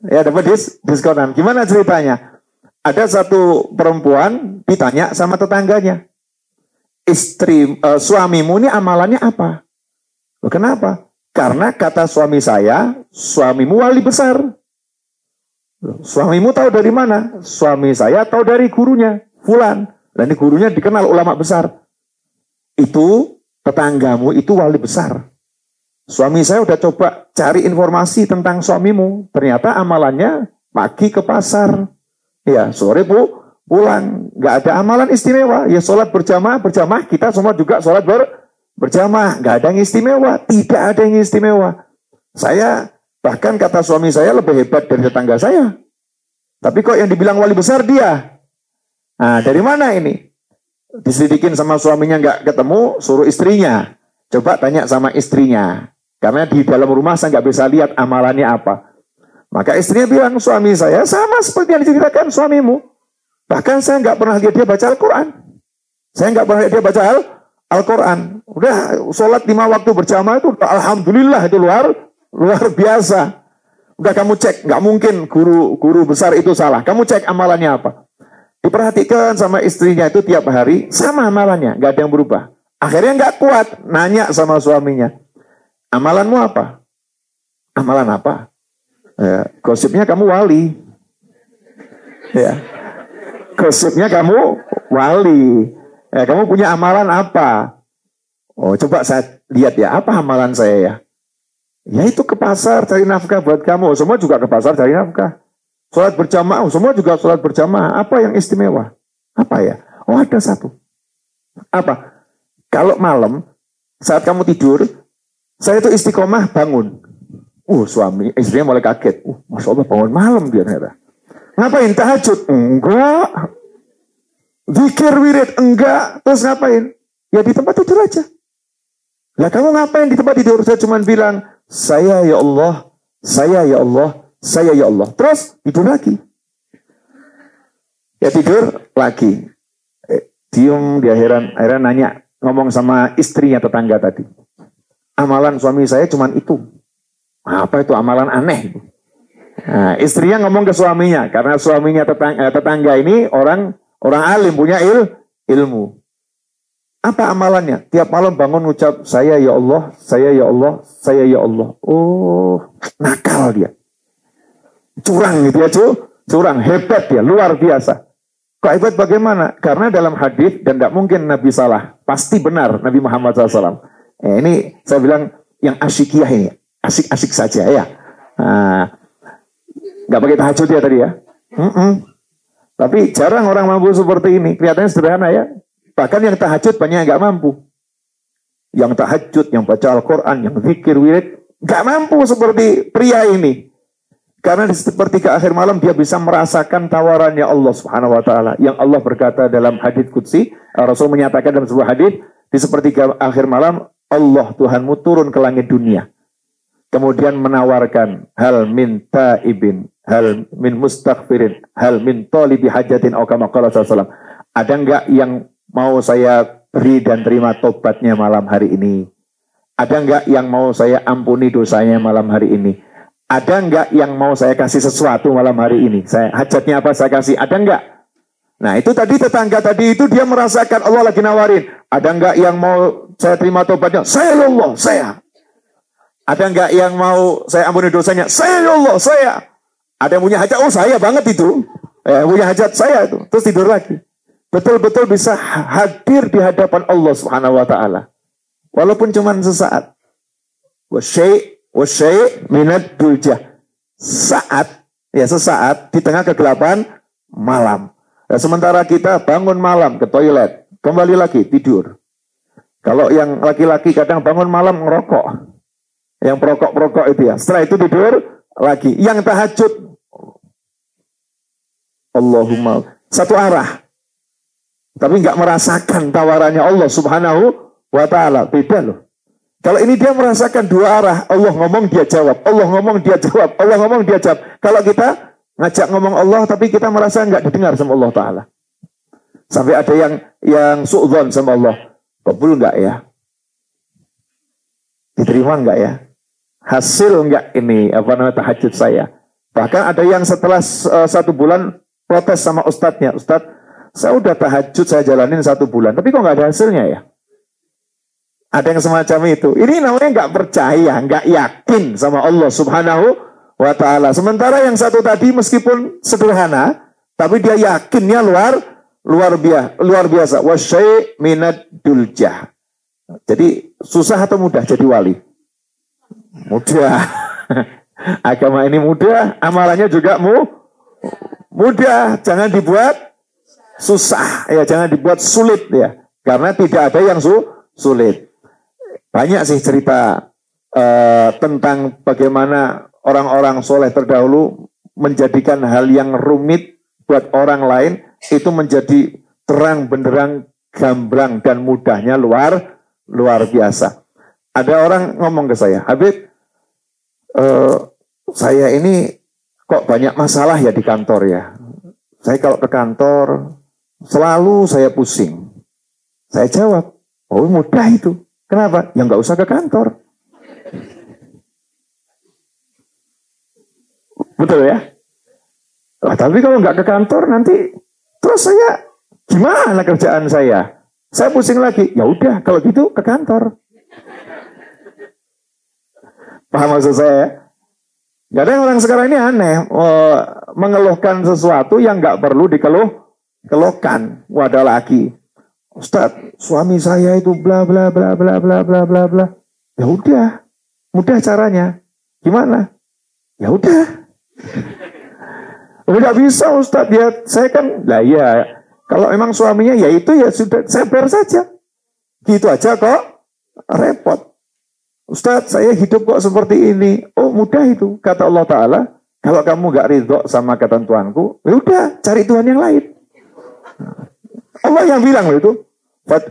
[SPEAKER 2] Ya, dapat diskonan. Gimana ceritanya? Ada satu perempuan ditanya sama tetangganya, suamimu ini amalannya apa? Loh, kenapa? Karena kata suami saya, suamimu wali besar. Loh, suamimu tahu dari mana? Suami saya tahu dari gurunya, fulan. Dan ini gurunya dikenal ulama besar. Itu tetanggamu itu wali besar. Suami saya udah coba cari informasi tentang suamimu. Ternyata amalannya pagi ke pasar. Ya, sore pulang. Nggak ada amalan istimewa. Ya, sholat berjamaah. Kita semua juga sholat berjamaah. Nggak ada yang istimewa. Tidak ada yang istimewa. Saya, bahkan kata suami saya lebih hebat dari tetangga saya. Tapi kok yang dibilang wali besar dia? Nah, dari mana ini? Diselidikin sama suaminya nggak ketemu, suruh istrinya. Coba tanya sama istrinya. Karena di dalam rumah saya nggak bisa lihat amalannya apa. Maka istrinya bilang, suami saya sama seperti yang diceritakan suamimu. Bahkan saya nggak pernah lihat dia baca Al-Quran. Saya nggak pernah lihat dia baca Al-Quran. Udah sholat 5 waktu berjamaah itu, alhamdulillah itu luar biasa. Udah kamu cek, nggak mungkin guru besar itu salah. Kamu cek amalannya apa. Diperhatikan sama istrinya itu tiap hari, sama amalannya, nggak ada yang berubah. Akhirnya nggak kuat, nanya sama suaminya, amalanmu apa? Amalan apa? Ya, gosipnya kamu wali. Ya.
[SPEAKER 1] Gosipnya kamu wali. Kamu punya amalan apa? Oh, coba saya lihat ya, apa amalan saya ya? Ya itu ke pasar cari nafkah buat kamu. Semua juga ke pasar cari nafkah. Sholat berjamaah, semua juga sholat berjamaah. Apa yang istimewa? Apa ya? Oh, ada satu. Apa? Kalau malam, saat kamu tidur, saya itu istiqomah bangun. Suami, istrinya mulai kaget. Masya Allah bangun malam dia ternyata. Ngapain? Tahajud? Enggak. Zikir wirid? Enggak. Terus ngapain? Ya di tempat tidur aja. Lah kamu ngapain di tempat tidur? Saya cuma bilang, saya ya Allah, saya ya Allah, saya ya Allah. Terus tidur lagi. Ya tidur lagi. Diem, dia heran nanya, ngomong sama istrinya tetangga tadi. Amalan suami saya cuma itu. Apa itu amalan aneh? Nah, istrinya ngomong ke suaminya, karena suaminya tetangga ini orang alim, punya ilmu. Apa amalannya? Tiap malam bangun ucap, saya ya Allah, saya ya Allah, saya ya Allah. Oh, nakal dia. Curang gitu ya, curang, hebat dia, luar biasa. Kok hebat bagaimana? Karena dalam hadis, dan tidak mungkin Nabi salah, pasti benar Nabi Muhammad SAW. Ini saya bilang yang asyikiyah ini, asik-asik saja ya. Nggak pakai tahajud ya tadi ya. Tapi jarang orang mampu seperti ini. Kelihatannya sederhana ya. Bahkan yang tahajud banyak yang nggak mampu. Yang tahajud, yang baca Al-Quran, yang zikir wirid, nggak mampu seperti pria ini. Karena di sepertiga akhir malam dia bisa merasakan tawarannya Allah Subhanahu Wa Taala. Yang Allah berkata dalam hadits qudsi, Rasul menyatakan dalam sebuah hadits, di sepertiga akhir malam Allah Tuhanmu turun ke langit dunia. Kemudian menawarkan hal min taibin, hal min mustaghfirin, hal min talibi hajatin, atau kama qala sallallahu. Ada enggak yang mau saya beri dan terima tobatnya malam hari ini? Ada enggak yang mau saya ampuni dosanya malam hari ini? Ada enggak yang mau saya kasih sesuatu malam hari ini? Hajatnya apa saya kasih? Ada enggak? Nah itu tadi tetangga tadi itu dia merasakan Allah lagi nawarin. Ada enggak yang mau saya terima tobatnya? Saya ya Allah, saya. Ada enggak yang mau saya ampuni dosanya? Saya ya Allah, saya. Ada yang punya hajat? Oh saya banget itu. Punya hajat saya itu. Terus tidur lagi. Betul-betul bisa hadir di hadapan Allah Subhanahu Wa Taala. Walaupun cuma sesaat. Wasyai' minad duljah. Sesaat di tengah kegelapan malam. Nah, sementara kita bangun malam ke toilet, kembali lagi tidur. Kalau yang laki-laki kadang bangun malam ngerokok. Yang perokok-perokok itu ya. Setelah itu tidur lagi. Yang tahajud. Allahumma. Satu arah. Tapi nggak merasakan tawarannya Allah Subhanahu Wa Ta'ala. Beda loh. Kalau ini dia merasakan dua arah. Allah ngomong dia jawab. Allah ngomong dia jawab. Allah ngomong dia jawab. Kalau kita ngajak ngomong Allah tapi kita merasa nggak didengar sama Allah Ta'ala. Sampai ada yang su'dzon sama Allah. Kabul nggak ya? Diterima nggak ya? Hasil nggak ini tahajud saya? Bahkan ada yang setelah 1 bulan protes sama ustadznya. Ustadz, saya udah tahajud saya jalanin 1 bulan. Tapi kok nggak ada hasilnya ya? Ada yang semacam itu. Ini namanya nggak percaya, nggak yakin sama Allah Subhanahu Wa Ta'ala. Sementara yang satu tadi meskipun sederhana, tapi dia yakinnya luar biasa. Wasyai' minad duljah. Jadi susah atau mudah jadi wali? Mudah. Agama ini mudah, amalannya juga mudah. Jangan dibuat susah, ya jangan dibuat sulit ya. Karena tidak ada yang sulit. Banyak sih cerita tentang bagaimana orang-orang soleh terdahulu menjadikan hal yang rumit buat orang lain itu menjadi terang benderang, gamblang dan mudahnya luar biasa. Ada orang ngomong ke saya, Habib, saya ini kok banyak masalah ya di kantor ya. Saya kalau ke kantor selalu saya pusing. Saya jawab, oh mudah itu. Kenapa? Ya nggak usah ke kantor. Betul ya? Nah, tapi kalau nggak ke kantor nanti terus saya gimana kerjaan saya? Saya pusing lagi. Ya udah kalau gitu ke kantor. Paham maksud saya? Kadang orang sekarang ini aneh mengeluhkan sesuatu yang nggak perlu
[SPEAKER 2] kelokan. Wadah lagi. Ustadz, suami saya itu bla bla bla bla bla bla bla bla. Ya udah, mudah caranya. Gimana? Ya udah. Udah bisa Ustadz, ya saya kan, lah iya. Kalau emang suaminya ya itu ya sudah, sabar saja. Gitu aja kok repot. Ustadz, saya hidup kok seperti ini. Oh mudah itu, kata Allah Ta'ala. Kalau kamu gak ridho sama ketentuanku, ya udah cari Tuhan yang lain. Allah yang bilang itu.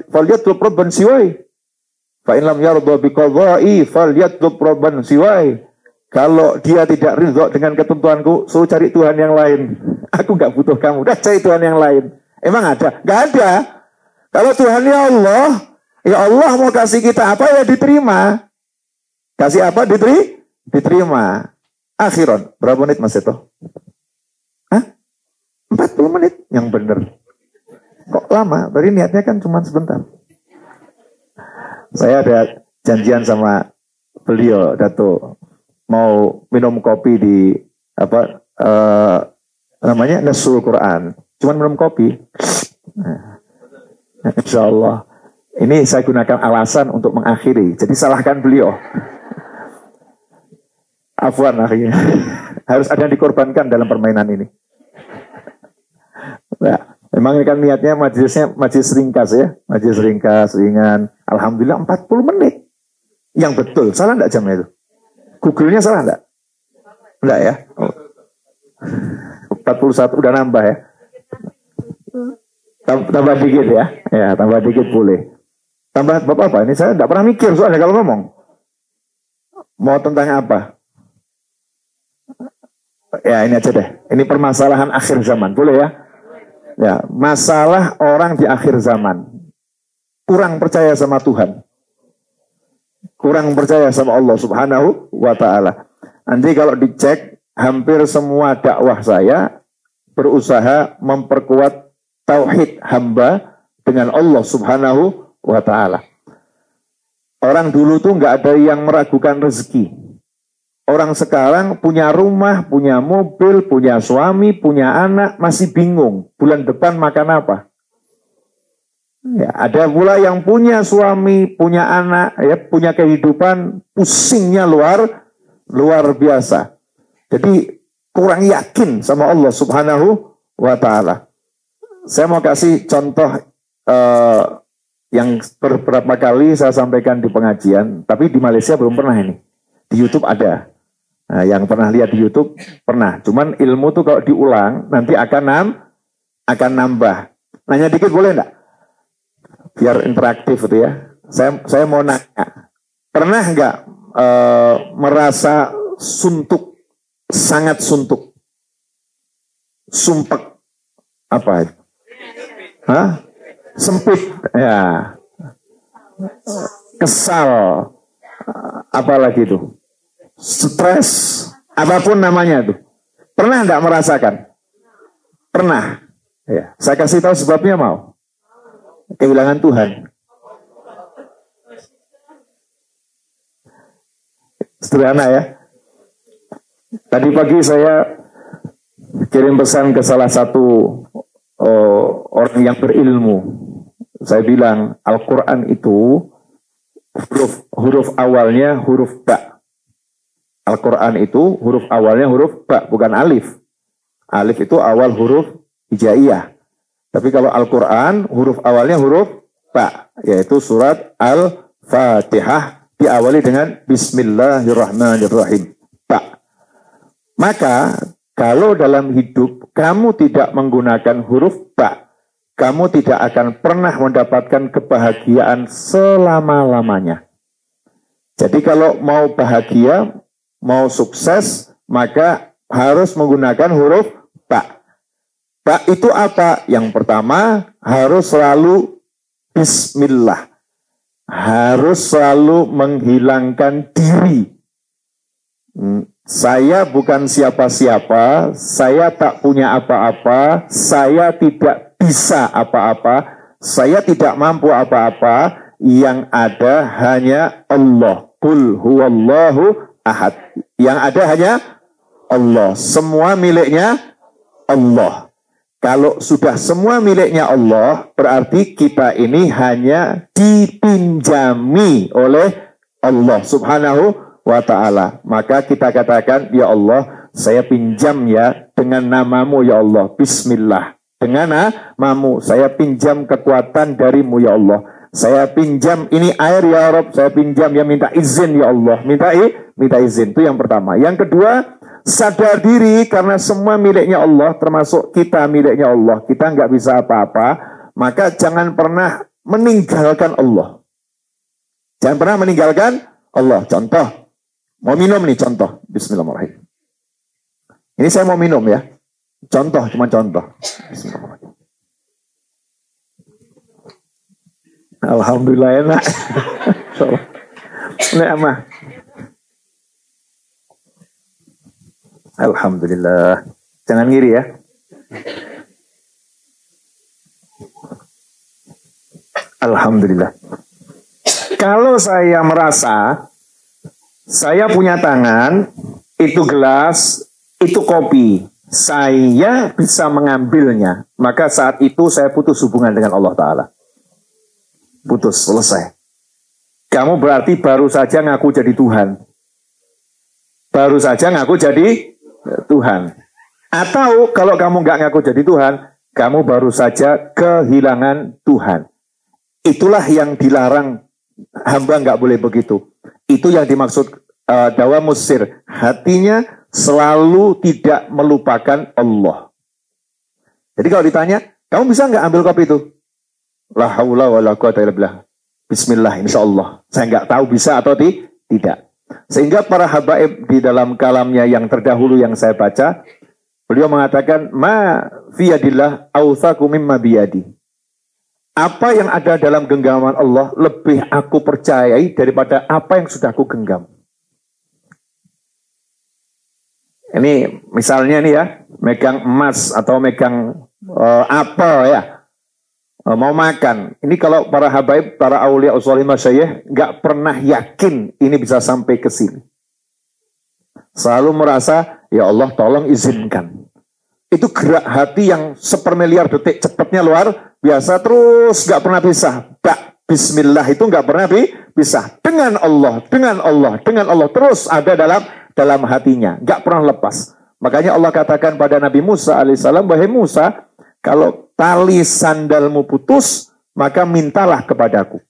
[SPEAKER 2] Falyatlub rabban siwai. Fa in lam yardha biqadha'i falyatlub rabban siwai. Kalau dia tidak ridho dengan ketentuanku, suruh cari Tuhan yang lain. Aku gak butuh kamu, udah cari Tuhan yang lain. Emang ada? Gak ada. Kalau Tuhannya Allah, ya Allah mau kasih kita apa ya diterima. Kasih apa diterima. Akhiron. Berapa menit Mas Seto? Hah? 40 menit? Yang bener. Kok lama? Tadi niatnya kan cuma sebentar. Saya ada janjian sama beliau, Dato. Mau minum kopi di apa namanya Nasul Quran. Cuman minum kopi. Nah, insya Allah. Ini saya gunakan alasan untuk mengakhiri. Jadi salahkan beliau. Afwan akhirnya. Harus ada yang dikorbankan dalam permainan ini. Nah, memang ini kan niatnya majelisnya majelis ringkas ya. Majelis ringkas, ringan. Alhamdulillah 40 menit. Yang betul. Salah enggak jamnya itu? Google-nya salah enggak? Enggak ya? Oh. 41 udah nambah ya. Tambah dikit ya. Ya, tambah dikit boleh. Tambah apa? Ini saya enggak pernah mikir soalnya kalau ngomong. Mau tentang apa? Ya ini aja deh. Ini permasalahan akhir zaman. Boleh ya? Ya, masalah orang di akhir zaman. Kurang percaya sama Tuhan. Kurang percaya sama Allah Subhanahu wa ta'ala. Nanti kalau dicek, hampir semua dakwah saya berusaha memperkuat tauhid hamba dengan Allah Subhanahu wa ta'ala. Orang dulu tuh nggak ada yang meragukan rezeki. Orang sekarang punya rumah, punya mobil, punya suami, punya anak, masih bingung. Bulan depan makan apa? Ya, ada pula yang punya suami, punya anak, ya, punya kehidupan, pusingnya luar biasa. Jadi kurang yakin sama Allah Subhanahu wa ta'ala. Saya mau kasih contoh yang beberapa kali saya sampaikan di pengajian, tapi di Malaysia belum pernah ini. Di YouTube ada. Nah, yang pernah lihat di YouTube pernah. Cuman ilmu tuh kalau diulang nanti akan nambah. Nanya dikit boleh enggak? Biar interaktif gitu ya. Saya mau nanya. Pernah enggak merasa suntuk, sangat suntuk? Sumpek apa itu? Hah? Sempit ya. Kesal. Apalagi itu? Stres, apapun namanya itu. Pernah enggak merasakan? Pernah. Ya, saya kasih tahu sebabnya mau. Kehilangan Tuhan. Sederhana ya. Tadi pagi saya kirim pesan ke salah satu orang yang berilmu. Saya bilang Al-Quran itu huruf awalnya huruf ba. Al-Quran itu huruf awalnya huruf ba, bukan alif. Alif itu awal huruf hijaiyah. Tapi kalau Al-Quran huruf awalnya huruf ba, yaitu surat Al-Fatihah diawali dengan Bismillahirrahmanirrahim. Ba. Maka kalau dalam hidup kamu tidak menggunakan huruf ba, kamu tidak akan pernah mendapatkan kebahagiaan selama-lamanya. Jadi kalau mau bahagia, mau sukses, maka harus menggunakan huruf ba. Ba itu apa? Yang pertama, harus selalu bismillah. Harus selalu menghilangkan diri. Saya bukan siapa-siapa, saya tak punya apa-apa, saya tidak bisa apa-apa, saya tidak mampu apa-apa, yang ada hanya Allah. Qul huwallahu ahad. Yang ada hanya Allah. Semua miliknya Allah. Kalau sudah semua miliknya Allah, berarti kita ini hanya dipinjami oleh Allah Subhanahu wa ta'ala. Maka kita katakan, ya Allah, saya pinjam ya dengan namamu ya Allah. Bismillah. Dengan namamu, saya pinjam kekuatan darimu ya Allah. Saya pinjam ini air ya Rabb, saya pinjam ya, minta izin ya Allah. Minta izin, itu yang pertama. Yang kedua, sadar diri karena semua miliknya Allah, termasuk kita miliknya Allah. Kita nggak bisa apa-apa, maka jangan pernah meninggalkan Allah. Jangan pernah meninggalkan Allah. Contoh, mau minum nih, contoh. Bismillahirrahmanirrahim. Ini saya mau minum ya. Contoh, cuma contoh. Bismillahirrahmanirrahim. Alhamdulillah enak. Enak. Alhamdulillah. Jangan ngiri ya. Alhamdulillah. Kalau saya merasa saya punya tangan, itu gelas, itu kopi, saya bisa mengambilnya, maka saat itu saya putus hubungan dengan Allah Ta'ala. Putus, selesai. Kamu berarti baru saja ngaku jadi Tuhan. Baru saja ngaku jadi Tuhan. Atau kalau kamu nggak ngaku jadi Tuhan, kamu baru saja kehilangan Tuhan. Itulah yang dilarang, hamba nggak boleh begitu. Itu yang dimaksud dawa musir. Hatinya selalu tidak melupakan Allah. Jadi kalau ditanya, kamu bisa nggak ambil kopi itu? La haula wa la quwata illa billah. Bismillah, insya Allah. Saya nggak tahu bisa atau tidak. Sehingga para habaib di dalam kalamnya yang terdahulu yang saya baca, beliau mengatakan, ma fiyadillah awthaku mimma biyadi. Apa yang ada dalam genggaman Allah lebih aku percayai daripada apa yang sudah aku genggam. Ini misalnya nih ya, megang emas atau megang apel ya, mau makan. Ini kalau para habaib, para aulia usolih masyayikh nggak pernah yakin ini bisa sampai ke sini. Selalu merasa, ya Allah tolong izinkan. Itu gerak hati yang sepermiliar detik, cepatnya luar biasa, terus nggak pernah pisah. Bismillah itu nggak pernah pisah. Dengan Allah, dengan Allah, dengan Allah. Terus ada dalam hatinya, nggak pernah lepas. Makanya Allah katakan pada Nabi Musa alaihissalam, wahai Musa, kalau tali sandalmu putus, maka mintalah kepadaku.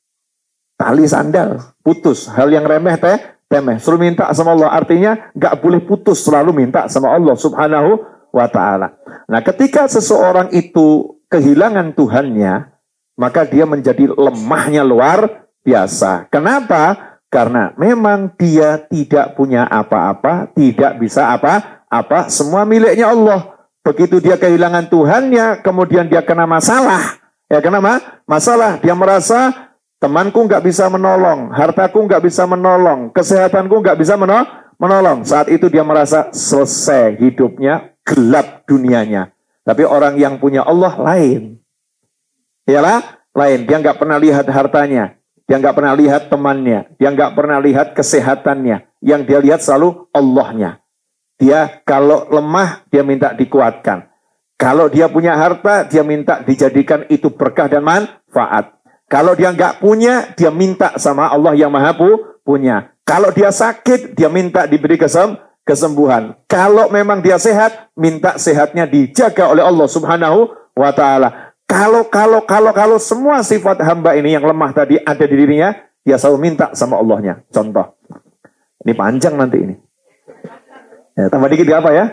[SPEAKER 2] Tali sandal putus, hal yang remeh temeh. Suruh minta sama Allah, artinya nggak boleh putus, selalu minta sama Allah Subhanahu wa ta'ala. Nah, ketika seseorang itu kehilangan Tuhannya, maka dia menjadi lemahnya luar biasa. Kenapa? Karena memang dia tidak punya apa-apa, tidak bisa apa-apa, semua miliknya Allah. Begitu dia kehilangan Tuhannya, kemudian dia kena masalah. Ya, kena masalah. Dia merasa temanku nggak bisa menolong, hartaku nggak bisa menolong, kesehatanku nggak bisa menolong. Saat itu dia merasa selesai hidupnya, gelap dunianya. Tapi orang yang punya Allah lain. Iyalah, lain. Dia nggak pernah lihat hartanya. Dia nggak pernah lihat temannya. Dia nggak pernah lihat kesehatannya. Yang dia lihat selalu Allahnya. Dia kalau lemah, dia minta dikuatkan. Kalau dia punya harta, dia minta dijadikan itu berkah dan manfaat. Kalau dia nggak punya, dia minta sama Allah yang maha punya. Kalau dia sakit, dia minta diberi kesembuhan. Kalau memang dia sehat, minta sehatnya dijaga oleh Allah Subhanahu wa ta'ala. Kalau semua sifat hamba ini yang lemah tadi ada di dirinya, dia selalu minta sama Allahnya. Contoh. Ini panjang nanti ini. Ya, tambah dikit apa ya?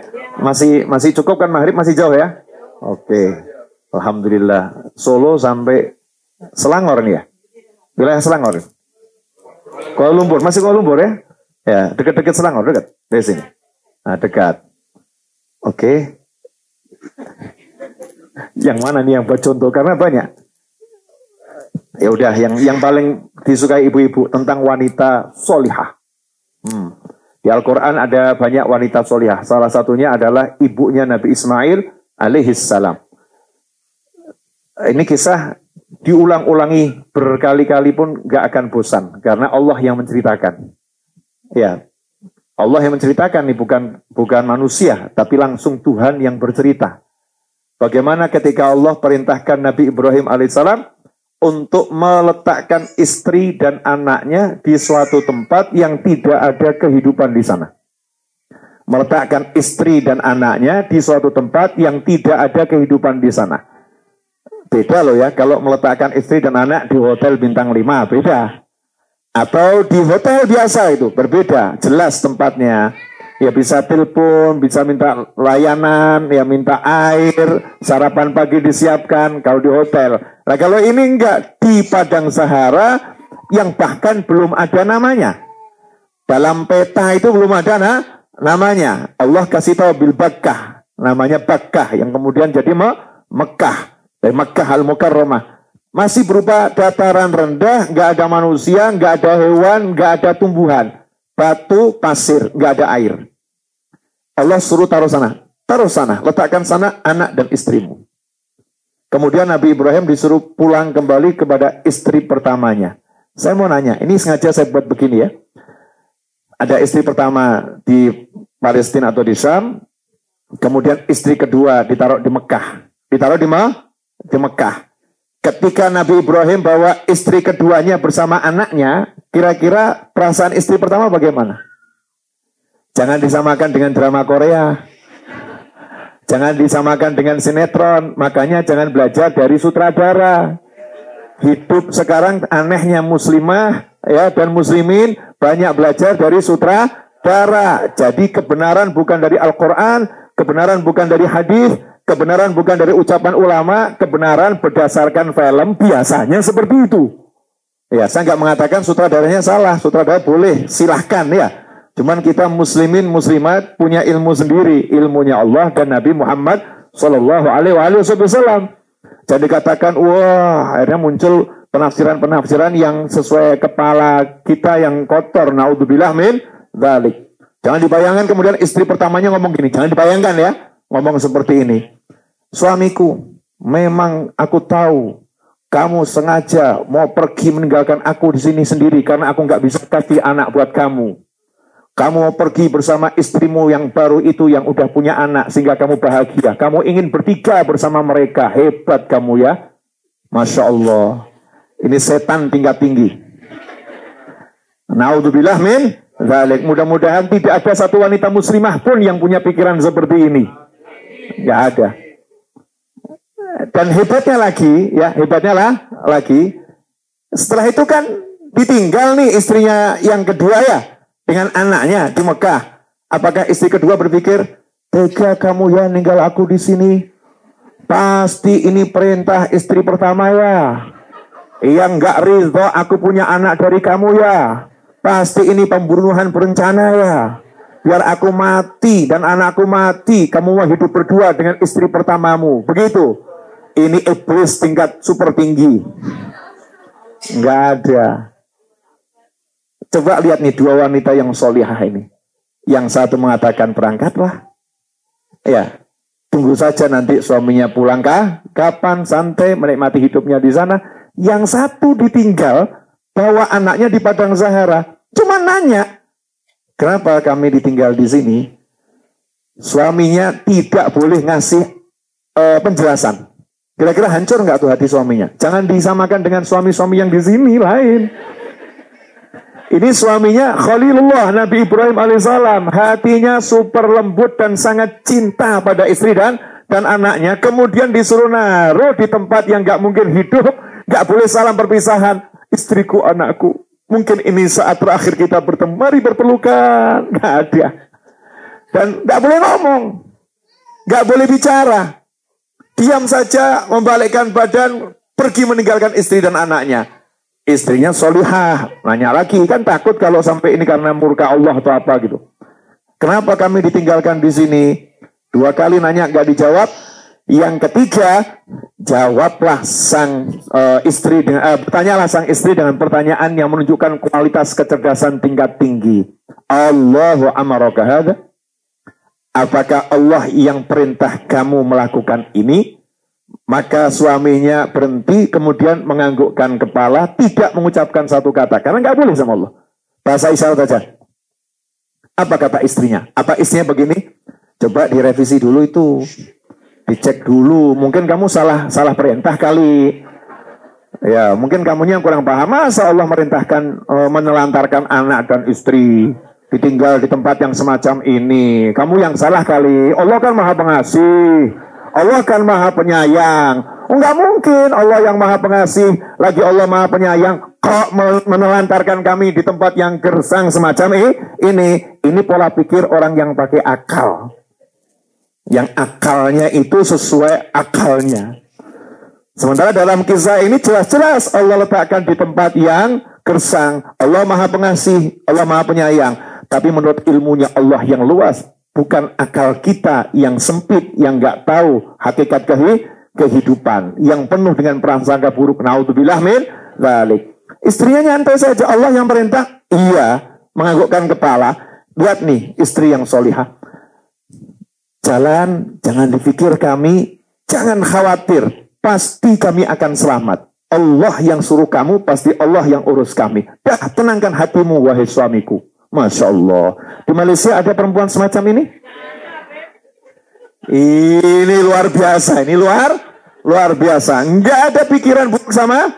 [SPEAKER 2] Masih cukup kan maghrib, masih jauh ya? Oke. Alhamdulillah. Solo sampai Selangor nih ya? Wilayah Selangor. Kuala Lumpur, masih Kuala Lumpur ya? Ya, dekat-dekat Selangor, dekat dari sini. Nah, dekat. Oke. Yang mana nih yang buat contoh? Karena banyak. Ya udah, yang paling disukai ibu-ibu tentang wanita solihah. Di Al-Quran ada banyak wanita solihah. Salah satunya adalah ibunya Nabi Ismail alaihissalam. Ini kisah diulang-ulangi berkali-kali pun gak akan bosan. Karena Allah yang menceritakan. Ya, Allah yang menceritakan nih, bukan manusia, tapi langsung Tuhan yang bercerita. Bagaimana ketika Allah perintahkan Nabi Ibrahim alaihissalam untuk meletakkan istri dan anaknya di suatu tempat yang tidak ada kehidupan di sana. Meletakkan istri dan anaknya di suatu tempat yang tidak ada kehidupan di sana. Beda loh ya, kalau meletakkan istri dan anak di hotel bintang 5, beda. Atau di hotel biasa itu, berbeda, jelas tempatnya. Ya bisa telepon, bisa minta layanan, ya minta air, sarapan pagi disiapkan kalau di hotel. Nah kalau ini enggak, di Padang Sahara yang bahkan belum ada namanya. Dalam peta itu belum ada namanya. Allah kasih tahu bil Bakkah, namanya Bakkah yang kemudian jadi Mekah. Dari Mekah Al-Mukarramah. Masih berupa dataran rendah, enggak ada manusia, enggak ada hewan, enggak ada tumbuhan. Batu, pasir, enggak ada air. Allah suruh taruh sana, letakkan sana anak dan istrimu. Kemudian Nabi Ibrahim disuruh pulang kembali kepada istri pertamanya. Saya mau nanya, ini sengaja saya buat begini ya. Ada istri pertama di Palestina atau di Syam, kemudian istri kedua ditaruh di Mekah. Ditaruh di Mekah. Ketika Nabi Ibrahim bawa istri keduanya bersama anaknya, kira-kira perasaan istri pertama bagaimana? Jangan disamakan dengan drama Korea. Jangan disamakan dengan sinetron. Makanya jangan belajar dari sutradara. Hidup sekarang anehnya muslimah ya dan muslimin banyak belajar dari sutradara. Jadi kebenaran bukan dari Al-Quran, kebenaran bukan dari hadis, kebenaran bukan dari ucapan ulama, kebenaran berdasarkan film. Biasanya seperti itu. Ya, saya nggak mengatakan sutradaranya salah. Sutradara boleh, silahkan ya. Cuman kita muslimin muslimat punya ilmu sendiri, ilmunya Allah dan Nabi Muhammad Sallallahu Alaihi Wasallam. Jadi katakan, wah, akhirnya muncul penafsiran-penafsiran yang sesuai kepala kita yang kotor. Naudzubillah min dzalik. Jangan dibayangkan kemudian istri pertamanya ngomong gini, jangan dibayangkan ya, ngomong seperti ini. Suamiku, memang aku tahu kamu sengaja mau pergi meninggalkan aku di sini sendiri karena aku nggak bisa kasih anak buat kamu. Kamu mau pergi bersama istrimu yang baru itu yang udah punya anak sehingga kamu bahagia. Kamu ingin bertiga bersama mereka. Hebat kamu ya. Masya Allah. Ini setan tingkat tinggi. Naudzubillah min dzalik. Mudah-mudahan tidak ada satu wanita muslimah pun yang punya pikiran seperti ini. Nggak ada. Dan hebatnya lagi, setelah itu kan ditinggal nih istrinya yang kedua ya. Dengan anaknya di Mekah. Apakah istri kedua berpikir, tega kamu ya ninggal aku di sini? Pasti ini perintah istri pertama ya. Yang nggak ridho aku punya anak dari kamu ya. Pasti ini pembunuhan berencana ya. Biar aku mati dan anakku mati. Kamu mau hidup berdua dengan istri pertamamu. Begitu. Ini iblis tingkat super tinggi. Nggak ada. Coba lihat nih dua wanita yang solihah ini. Yang satu mengatakan berangkatlah. Ya, tunggu saja nanti suaminya pulang kapan santai menikmati hidupnya di sana. Yang satu ditinggal bawa anaknya di Padang Sahara. Cuma nanya, kenapa kami ditinggal di sini? Suaminya tidak boleh ngasih penjelasan. Kira-kira hancur nggak tuh hati suaminya? Jangan disamakan dengan suami-suami yang di sini lain. Ini suaminya Khalilullah Nabi Ibrahim alaihissalam. Hatinya super lembut dan sangat cinta pada istri dan anaknya. Kemudian disuruh naruh di tempat yang gak mungkin hidup. Gak boleh salam perpisahan. Istriku, anakku. Mungkin ini saat terakhir kita bertemu. Mari berpelukan. Gak ada. Dan gak boleh ngomong. Gak boleh bicara. Diam saja, membalikkan badan. Pergi meninggalkan istri dan anaknya. Istrinya solihah, nanya lagi, kan takut kalau sampai ini karena murka Allah atau apa gitu. Kenapa kami ditinggalkan di sini? 2 kali nanya gak dijawab. Yang ketiga, jawablah sang istri bertanyalah sang istri dengan pertanyaan yang menunjukkan kualitas kecerdasan tingkat tinggi. Allahu amaraka hadza? Apakah Allah yang perintah kamu melakukan ini? Maka suaminya berhenti, kemudian menganggukkan kepala, tidak mengucapkan satu kata. Karena nggak boleh sama Allah. Bahasa isyarat saja. Apa kata istrinya? Apa istrinya begini? Coba direvisi dulu itu.
[SPEAKER 1] Dicek dulu, mungkin kamu salah perintah kali. Ya, mungkin kamunya yang kurang paham. Masa Allah merintahkan menelantarkan anak dan istri, ditinggal di tempat yang semacam ini. Kamu yang salah kali. Allah kan Maha Pengasih. Allah kan Maha Penyayang. Enggak mungkin Allah yang Maha Pengasih, lagi Allah Maha Penyayang, kok menelantarkan kami di tempat yang gersang semacam ini. Ini pola pikir orang yang pakai akal. Yang akalnya itu sesuai akalnya. Sementara dalam kisah ini jelas-jelas Allah letakkan di tempat yang gersang. Allah Maha Pengasih, Allah Maha Penyayang. Tapi menurut ilmunya Allah yang luas, bukan akal kita yang sempit, yang nggak tahu hakikat kehidupan, yang penuh dengan prasangka buruk. Naudzubillah min dzalik. Istrinya nyantai saja, Allah yang perintah, iya, menganggukkan kepala. Lihat nih, istri yang solihah. Jalan, jangan dipikir kami, jangan khawatir. Pasti kami akan selamat. Allah yang suruh kamu, pasti Allah yang urus kami. Dah, tenangkan hatimu, wahai suamiku. Masya Allah. Di Malaysia ada perempuan semacam ini? Ini luar biasa. Ini luar biasa. Enggak ada pikiran buruk sama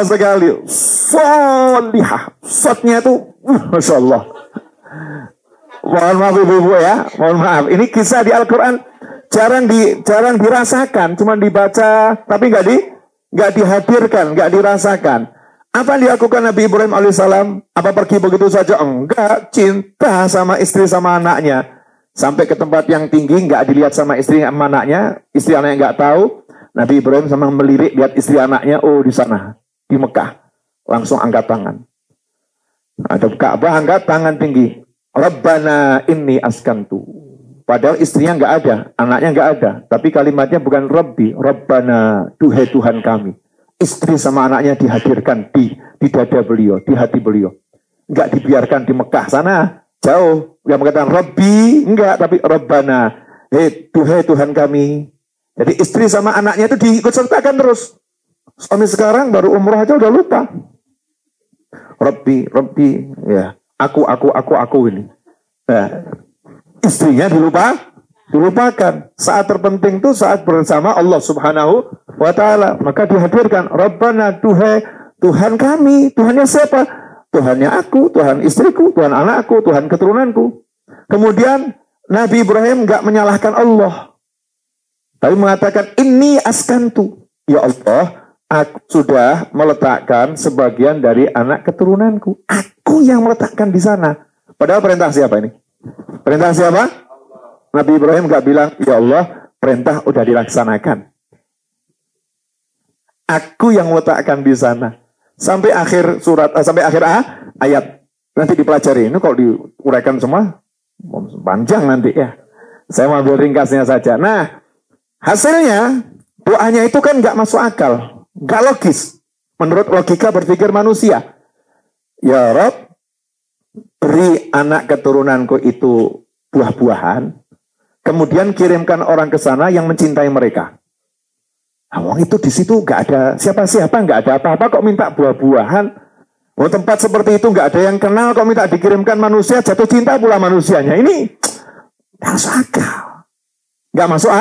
[SPEAKER 1] sekali. Solihah. Sotnya itu, Masya Allah. Mohon maaf ibu-ibu ya. Mohon maaf. Ini kisah di Al-Quran. Jarang dirasakan, cuma dibaca, tapi nggak dihadirkan, nggak dirasakan. Apa yang dilakukan Nabi Ibrahim alaihissalam? Apa pergi begitu saja? Enggak, cinta sama istri sama anaknya. Sampai ke tempat yang tinggi, nggak dilihat sama istri sama anaknya. Istri anaknya nggak tahu. Nabi Ibrahim sama melirik lihat istri anaknya. Oh, di sana, di Mekah. Langsung angkat tangan. Ada Ka'bah, angkat tangan tinggi. Rabbana inni askantu. Padahal istrinya nggak ada, anaknya nggak ada. Tapi kalimatnya bukan Rabbi, Rabbana, duhai Tuhan kami. Istri sama anaknya dihadirkan di dada beliau, di hati beliau. Nggak dibiarkan di Mekah sana, jauh. Yang mengatakan Rabbi, enggak, tapi Rabbana, duhai Tuhan kami. Jadi istri sama anaknya itu diikut sertakan terus. Suami sekarang baru umroh aja udah lupa. Rabbi, ya, aku ini. Nah, istrinya dilupakan. Saat terpenting itu saat bersama Allah Subhanahu wa Ta'ala. Maka dihadirkan Rabbana, duhai Tuhan kami. Tuhannya siapa? Tuhannya aku, Tuhan istriku, Tuhan anakku, Tuhan keturunanku. Kemudian Nabi Ibrahim nggak menyalahkan Allah, tapi mengatakan ini askantu. Ya Allah, aku sudah meletakkan sebagian dari anak keturunanku. Aku yang meletakkan di sana. Padahal perintah siapa ini? Perintah siapa? Nabi Ibrahim gak bilang, ya Allah, perintah udah dilaksanakan. Aku yang letakkan di sana. Sampai akhir surat, sampai akhir ayat. Nanti dipelajari. Ini kalau diuraikan semua, panjang nanti ya. Saya mau ambil ringkasnya saja. Nah, hasilnya, doanya itu kan gak masuk akal. Gak logis. Menurut logika berpikir manusia. Ya Rabb, beri anak keturunanku itu buah-buahan, kemudian kirimkan orang ke sana yang mencintai mereka. Awang itu di situ nggak ada siapa-siapa, nggak ada apa-apa, kok minta buah-buahan? Oh, tempat seperti itu nggak ada yang kenal, kok minta dikirimkan manusia, jatuh cinta pula manusianya. Ini nggak masuk akal, nggak masuk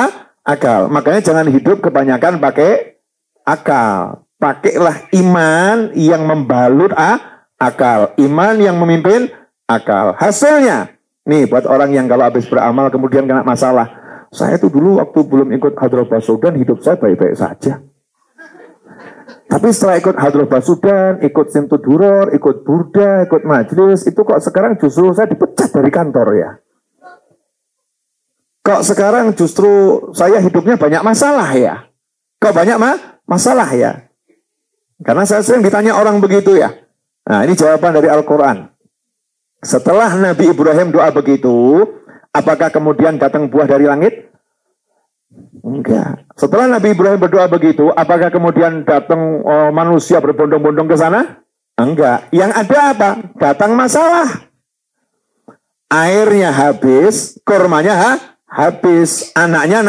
[SPEAKER 1] akal. Makanya jangan hidup kebanyakan pakai akal. Pakailah iman yang membalut akal, iman yang memimpin akal. Hasilnya, nih buat orang yang kalau habis beramal kemudian kena masalah. Saya tuh dulu waktu belum ikut Hadrah Basudan, hidup saya baik-baik saja. Tapi setelah ikut Hadrah Basudan, ikut Simtud Duror, ikut Burda, ikut Majelis, itu kok sekarang justru saya dipecat dari kantor ya. Kok sekarang justru saya hidupnya banyak masalah ya. Kok banyak masalah ya. Karena saya sering ditanya orang begitu ya. Nah, ini jawaban dari Al-Quran. Setelah Nabi Ibrahim doa begitu, apakah kemudian datang buah dari langit? Enggak. Setelah Nabi Ibrahim berdoa begitu, apakah kemudian datang manusia berbondong-bondong ke sana? Enggak. Yang ada apa? Datang masalah. Airnya habis, kurmanya habis, anaknya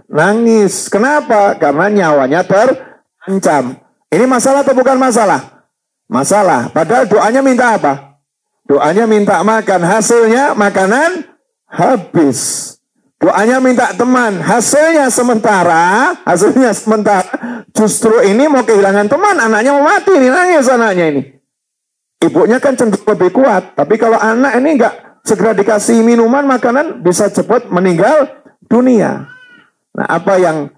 [SPEAKER 1] nangis. Kenapa? Karena nyawanya terancam. Ini masalah atau bukan masalah? Masalah. Padahal doanya minta apa? Doanya minta makan. Hasilnya makanan habis.
[SPEAKER 2] Doanya minta teman, hasilnya sementara, justru ini mau kehilangan teman, anaknya mau mati, ini nangis anaknya ini. Ibunya kan cenderung lebih kuat, tapi kalau anak ini enggak segera dikasih minuman, makanan, bisa cepat meninggal dunia. Nah, apa yang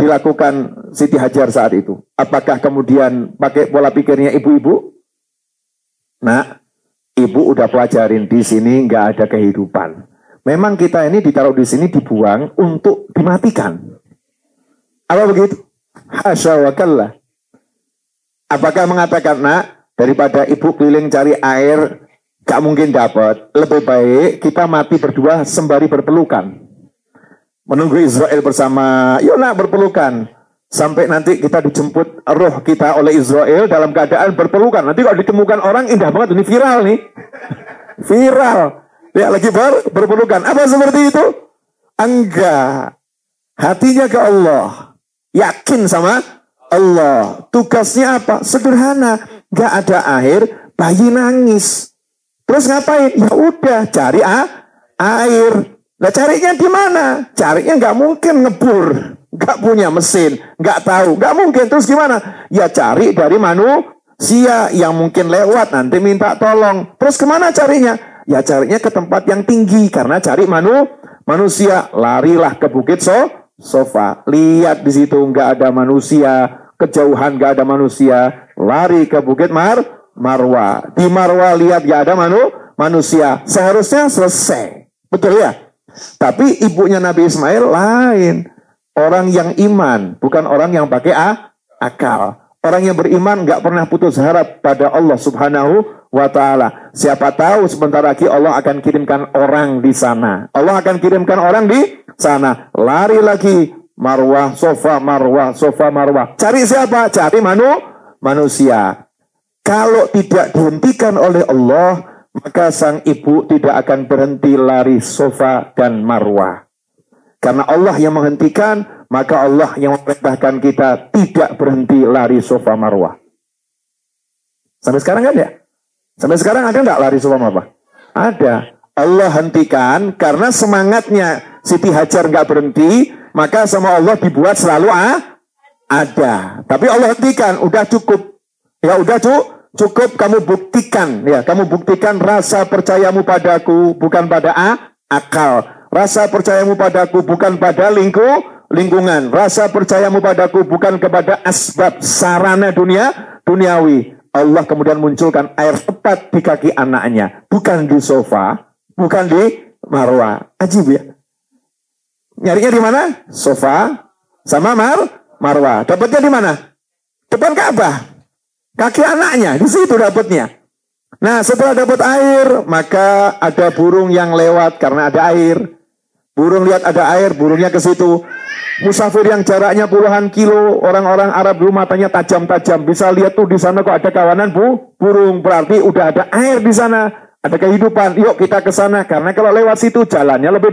[SPEAKER 2] dilakukan Siti Hajar saat itu? Apakah kemudian pakai pola pikirnya ibu-ibu? Nah, ibu udah pelajarin di sini nggak ada kehidupan. Memang kita ini ditaruh di sini dibuang untuk dimatikan. Apa begitu? Hasya wa kalla. Apakah mengatakan, nak, daripada ibu keliling cari air, gak mungkin dapat. Lebih baik kita mati berdua sembari berpelukan. Menunggu Israel bersama, yuk nak berpelukan. Sampai nanti kita dijemput roh kita oleh Israel dalam keadaan berpelukan. Nanti kalau ditemukan orang, indah banget, ini viral nih. Viral. Ya, lagi berpelukan. Apa seperti itu? Enggak. Hatinya ke Allah. Yakin sama Allah. Tugasnya apa? Sederhana. Gak ada air, bayi nangis. Terus ngapain? Ya udah, cari air. Nah, carinya di mana? Carinya nggak mungkin ngebur. Nggak punya mesin. Nggak tahu. Nggak mungkin. Terus gimana? Ya cari dari manusia yang mungkin lewat. Nanti minta tolong. Terus kemana carinya? Ya carinya ke tempat yang tinggi, karena cari manusia. Larilah ke bukit Sofa. Lihat di situ nggak ada manusia, kejauhan nggak ada manusia. Lari ke bukit Marwah. Di Marwah lihat nggak ada manusia. Seharusnya selesai, betul ya? Tapi ibunya Nabi Ismail lain. Orang yang iman, bukan orang yang pakai akal. Orang yang beriman nggak pernah putus harap pada Allah Subhanahu wa Ta'ala. Siapa tahu sebentar lagi Allah akan kirimkan orang di sana. Allah akan kirimkan orang di sana. Lari lagi, Marwah, Sofa, Marwah, Sofa, Marwah. Cari siapa? Cari manusia. Kalau tidak dihentikan oleh Allah, maka sang ibu tidak akan berhenti lari Sofa dan Marwah. Karena Allah yang menghentikan, maka Allah yang memerintahkan kita tidak berhenti lari Sofa Marwah. Sampai sekarang kan ya? Sampai sekarang ada nggak lari Sofa Marwah? Ada. Allah hentikan karena semangatnya Siti Hajar nggak berhenti, maka sama Allah dibuat selalu ada. Tapi Allah hentikan, udah cukup. Ya udah cukup, kamu buktikan. Ya, kamu buktikan rasa percayamu padaku bukan pada akal. Rasa percayamu padaku bukan pada lingkungan. Rasa percayamu padaku bukan kepada asbab sarana duniawi. Allah kemudian munculkan air tepat di kaki anaknya. Bukan di Sofa, bukan di Marwah. Ajib ya. Nyarinya di mana? Sofa sama Marwah. Dapatnya di mana? Depan Ka'bah. Kaki anaknya, di situ dapatnya. Nah, setelah dapat air, maka ada burung yang lewat karena ada air. Burung lihat ada air, burungnya ke situ. Musafir yang jaraknya puluhan kilo, orang-orang Arab dulu matanya tajam-tajam, bisa lihat tuh di sana kok ada kawanan burung, berarti udah ada air di sana, ada kehidupan. Yuk kita ke sana, karena kalau lewat situ jalannya lebih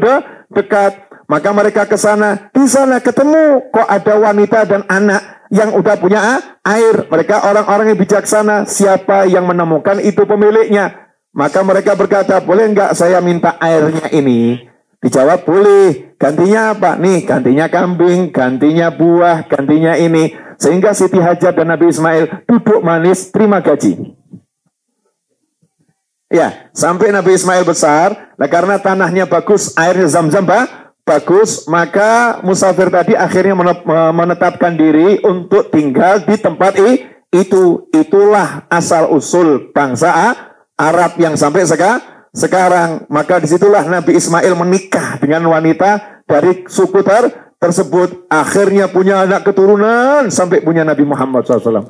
[SPEAKER 2] dekat. Maka mereka ke sana, di sana ketemu kok ada wanita dan anak yang udah punya air. Mereka orang-orang yang bijaksana, siapa yang menemukan itu pemiliknya. Maka mereka berkata, boleh nggak saya minta airnya ini? Dijawab boleh. Gantinya apa? Nih, gantinya kambing, gantinya buah, gantinya ini. Sehingga Siti Hajar dan Nabi Ismail duduk manis, terima gaji. Ya, sampai Nabi Ismail besar. Nah, karena tanahnya bagus, airnya Zam-Zam bagus, maka musafir tadi akhirnya menetapkan diri untuk tinggal di tempat itu. Itulah asal usul bangsa Arab yang sampai sekarang. Maka disitulah Nabi Ismail menikah dengan wanita dari suku tersebut. Akhirnya punya anak keturunan sampai punya Nabi Muhammad SAW.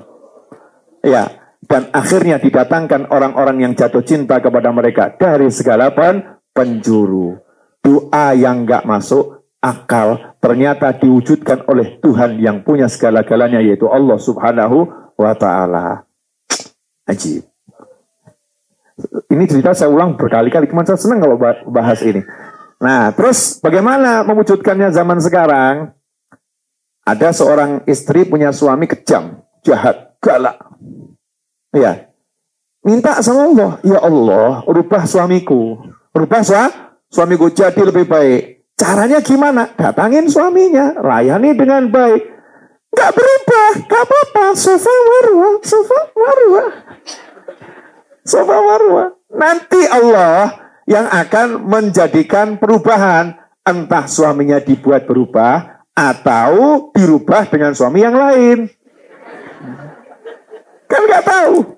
[SPEAKER 2] Ya, dan akhirnya didatangkan orang-orang yang jatuh cinta kepada mereka dari segala penjuru. Doa yang gak masuk akal ternyata diwujudkan oleh Tuhan yang punya segala-galanya, yaitu Allah Subhanahu wa Ta'ala. Ajib. Ini cerita saya ulang berkali-kali, cuma saya senang kalau bahas ini. Nah, terus bagaimana mewujudkannya zaman sekarang? Ada seorang istri punya suami kejam, jahat, galak. Ya, minta sama Allah, ya Allah, rubah suamiku, rubah suamiku jadi lebih baik.
[SPEAKER 1] Caranya gimana? Datangin suaminya, layani dengan baik. Gak berubah, gak apa-apa. Sofa marwah, sofa marwah. Sofa marwah. Nanti Allah yang akan menjadikan perubahan. Entah suaminya dibuat berubah atau dirubah dengan suami yang lain. Kan gak tahu.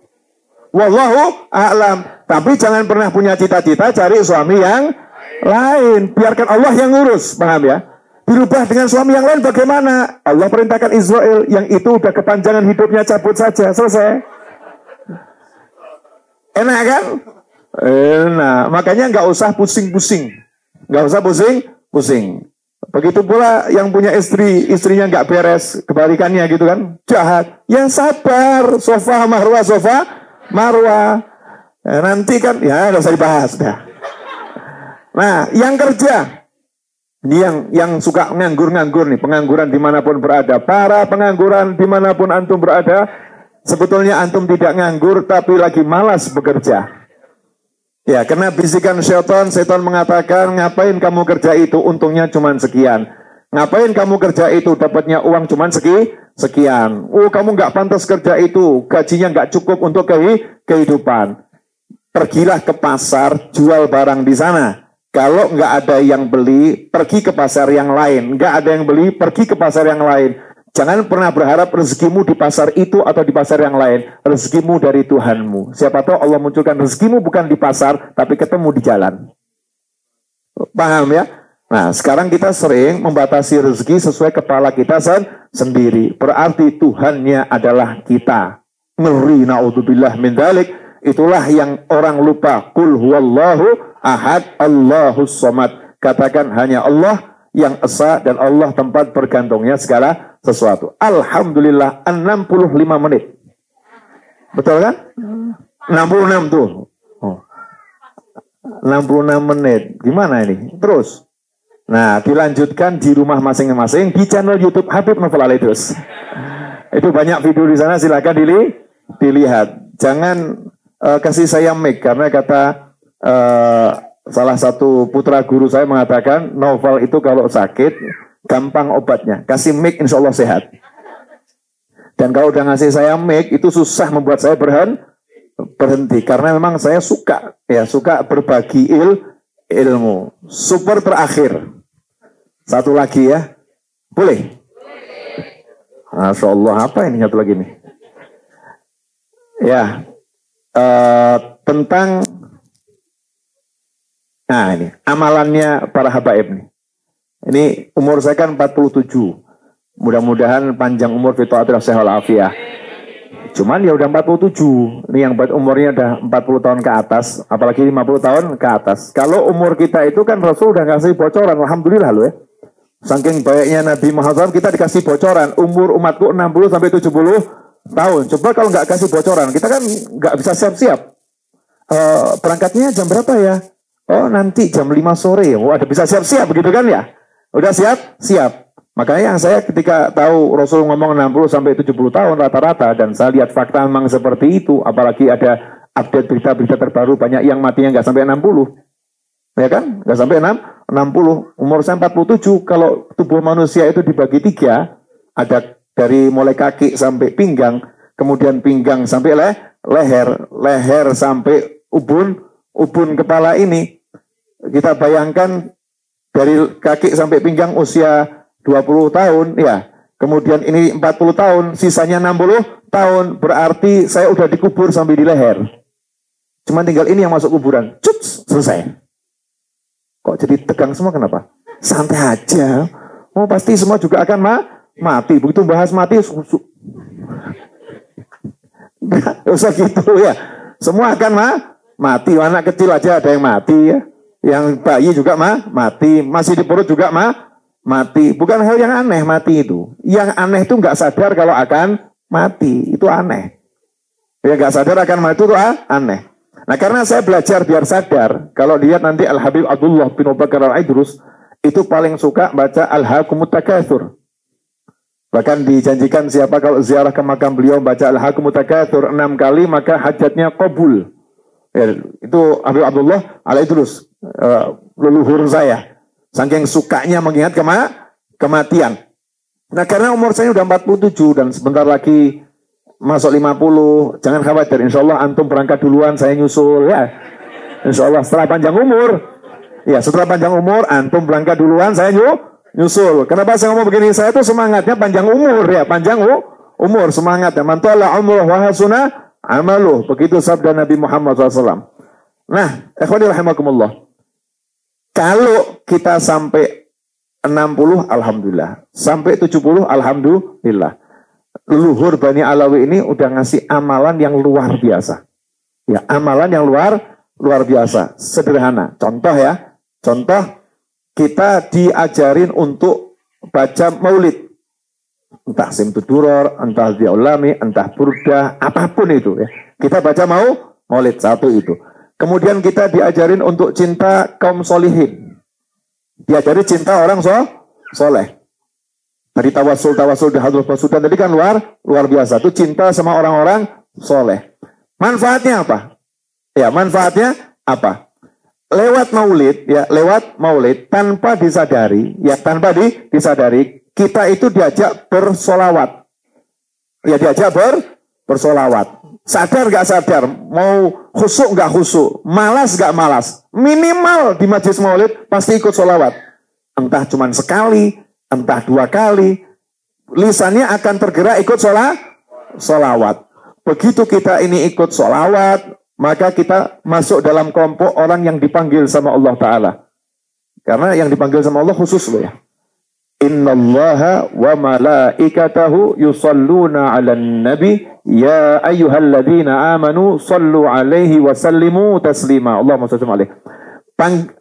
[SPEAKER 1] Wallahu a'lam. Tapi jangan pernah punya cita-cita cari suami yang lain. Biarkan Allah yang ngurus. Paham ya? Dirubah dengan suami yang lain bagaimana? Allah perintahkan Israel. Yang itu udah kepanjangan hidupnya, cabut saja. Selesai. Enak kan? Enak. Makanya nggak usah pusing-pusing. Nggak usah pusing-pusing. Begitu pula yang punya istri, istrinya nggak beres, kebalikannya gitu kan, jahat. Ya sabar, sofa marwah, sofa marwah. Nanti kan, ya nggak usah dibahas dah. Nah, yang kerja, ini yang suka nganggur-nganggur nih, pengangguran dimanapun berada. Para pengangguran dimanapun antum berada, sebetulnya antum tidak nganggur, tapi lagi malas bekerja. Ya, karena bisikan setan mengatakan, ngapain kamu kerja itu, untungnya cuma sekian. Ngapain kamu kerja itu, dapatnya uang cuma sekian. Oh, kamu nggak pantas kerja itu, gajinya nggak cukup untuk kehidupan. Pergilah ke pasar, jual barang di sana. Kalau nggak ada yang beli, pergi ke pasar yang lain. Nggak ada yang beli, pergi ke pasar yang lain. Jangan pernah berharap rezekimu di pasar itu atau di pasar yang lain. Rezekimu dari Tuhanmu. Siapa tahu Allah munculkan rezekimu bukan di pasar, tapi ketemu di jalan. Paham ya? Nah, sekarang kita sering membatasi rezeki sesuai kepala kita sendiri. Berarti Tuhannya adalah kita. Ngeri, na'udzubillah min dzalik. Itulah yang orang lupa. Qul huwallahu ahad, Allahus somad. Katakan hanya Allah yang esa dan Allah tempat bergantungnya segala sesuatu. Alhamdulillah 65 menit. Betul kan? 66 tuh. Oh. 66 menit. Gimana ini? Terus. Nah, dilanjutkan di rumah masing-masing di channel YouTube Habib Novel Alaidrus. Itu banyak video di sana, silakan dilihat. Jangan kasih saya mic karena kata salah satu putra guru saya mengatakan Novel itu kalau sakit gampang obatnya, kasih mic insya Allah sehat. Dan kalau udah ngasih saya mic itu susah membuat saya berhenti karena memang saya suka berbagi ilmu. Super terakhir satu lagi ya, boleh? Masya Allah, apa ini satu lagi nih? Ya. Tentang ini amalannya para habaib nih. Ini umur saya kan 47. Mudah-mudahan panjang umur fi taatil sehat wal afiyah. Cuman ya udah 47. Ini yang umurnya udah 40 tahun ke atas, apalagi 50 tahun ke atas. Kalau umur kita itu kan Rasul udah kasih bocoran, alhamdulillah loh ya. Saking baiknya Nabi Muhammad kita dikasih bocoran, umur umatku 60 sampai 70 tahun. Coba kalau nggak kasih bocoran, kita kan nggak bisa siap-siap. Berangkatnya jam berapa ya? Oh nanti jam 5 sore. Oh ada bisa siap-siap begitu kan ya? Udah siap. Makanya yang saya ketika tahu Rasul ngomong 60 sampai 70 tahun rata-rata dan saya lihat fakta memang seperti itu. Apalagi ada update berita-berita terbaru banyak yang matinya nggak sampai 60. Ya kan? Nggak sampai 60. Umur saya 47. Kalau tubuh manusia itu dibagi 3, ada dari mulai kaki sampai pinggang, kemudian pinggang sampai leher sampai ubun kepala ini. Kita bayangkan dari kaki sampai pinggang usia 20 tahun, ya. Kemudian ini 40 tahun, sisanya 60 tahun. Berarti saya udah dikubur sampai di leher. Cuma tinggal ini yang masuk kuburan. Cuts, selesai. Kok jadi tegang semua kenapa? Santai aja. Oh pasti semua juga akan mati. Begitu bahas mati, usah gitu ya. Semua akan mati. Anak kecil aja ada yang mati ya. Yang bayi juga mati. Masih di perut juga mati. Bukan hal yang aneh mati itu. Yang aneh itu nggak sadar kalau akan mati. Itu aneh. Ya nggak sadar akan mati itu aneh. Nah karena saya belajar biar sadar. Kalau lihat nanti Al-Habib Abdullah bin Bakar Al-Aidrus itu paling suka baca Al-Hakumut Takatsur. Bahkan dijanjikan siapa kalau ziarah ke makam beliau baca Al-Hakumut Takatsur 6 kali maka hajatnya qabul. Ya, itu Habib Abdullah Al-Aidrus, leluhur saya. Saking sukanya mengingat kematian. Nah karena umur saya udah 47 dan sebentar lagi masuk 50, jangan khawatir, insya Allah antum berangkat duluan, saya nyusul ya. Insya Allah setelah panjang umur, ya setelah panjang umur antum berangkat duluan, saya nyusul. Kenapa saya ngomong begini? Saya tuh semangatnya panjang umur ya, panjang umur semangat ya. Man tala umruh wa hasuna amaluh, begitu sabda Nabi Muhammad SAW. Nah, ikhwani rahimakumullah. Kalau kita sampai 60 alhamdulillah, sampai 70 alhamdulillah. Leluhur Bani Alawi ini udah ngasih amalan yang luar biasa. Ya, amalan yang luar biasa, sederhana. Contoh ya, contoh kita diajarin untuk baca maulid. Entah Simtud Duror, entah Ziaulami, entah Burdah, apapun itu ya. Kita baca maulid, satu itu. Kemudian kita diajarin untuk cinta kaum solihin. Diajari cinta orang soleh. Dari tawasul di Hadrah Sultan tadi kan luar biasa. Itu cinta sama orang-orang soleh. Manfaatnya apa? Ya, manfaatnya apa? Lewat maulid tanpa disadari, kita itu diajak bersolawat. Ya, diajak bersolawat. Sadar gak sadar, mau khusuk gak khusuk, malas gak malas, minimal di majelis maulid pasti ikut solawat. Entah cuma sekali, entah 2 kali, lisannya akan tergerak ikut solawat. Begitu kita ini ikut solawat, maka kita masuk dalam kelompok orang yang dipanggil sama Allah Ta'ala. Karena yang dipanggil sama Allah khusus loh ya. Innallaha wa malaikatahu yusalluna 'alan nabi ya ayyuhalladzina amanu sallu 'alaihi wa sallimu taslima. Allahumma shalli 'alaihi.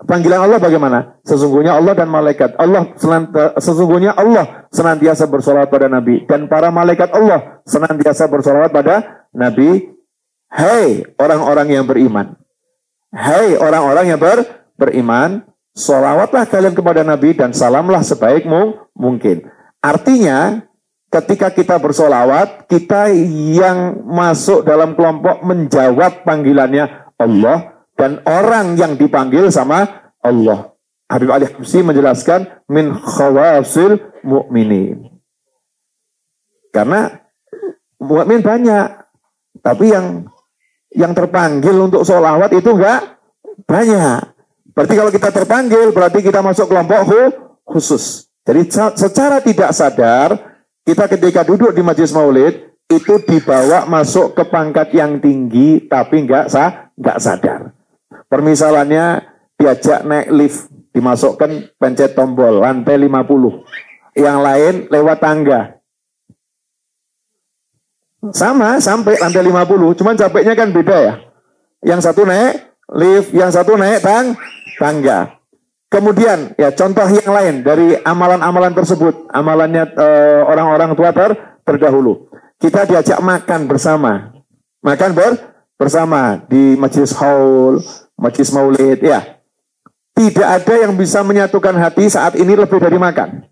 [SPEAKER 1] Panggilan Allah bagaimana? Sesungguhnya Allah dan malaikat sesungguhnya Allah senantiasa bersolawat pada Nabi dan para malaikat Allah senantiasa bersolawat pada Nabi. Hai orang-orang yang beriman. Hai orang-orang yang beriman, sholawatlah kalian kepada Nabi dan salamlah sebaik mungkin. Artinya, ketika kita bersolawat, kita yang masuk dalam kelompok menjawab panggilannya Allah dan orang yang dipanggil sama Allah. Habib Ali Habsyi menjelaskan min khawasil mu'minin. Karena mu'min banyak, tapi yang terpanggil untuk sholawat itu enggak banyak. Berarti kalau kita terpanggil, berarti kita masuk kelompok khusus. Jadi secara tidak sadar, kita ketika duduk di majelis maulid, itu dibawa masuk ke pangkat yang tinggi, tapi nggak sadar. Permisalannya diajak naik lift, dimasukkan pencet tombol, lantai 50. Yang lain lewat tangga. Sama, sampai lantai 50, cuman capeknya kan beda ya. Yang satu naik lift, yang satu naik tangga. Kemudian ya contoh yang lain dari amalan-amalan tersebut, amalannya orang-orang tua terdahulu. Kita diajak makan bersama, bersama di majelis haul, majelis maulid ya. Tidak ada yang bisa menyatukan hati saat ini lebih dari makan.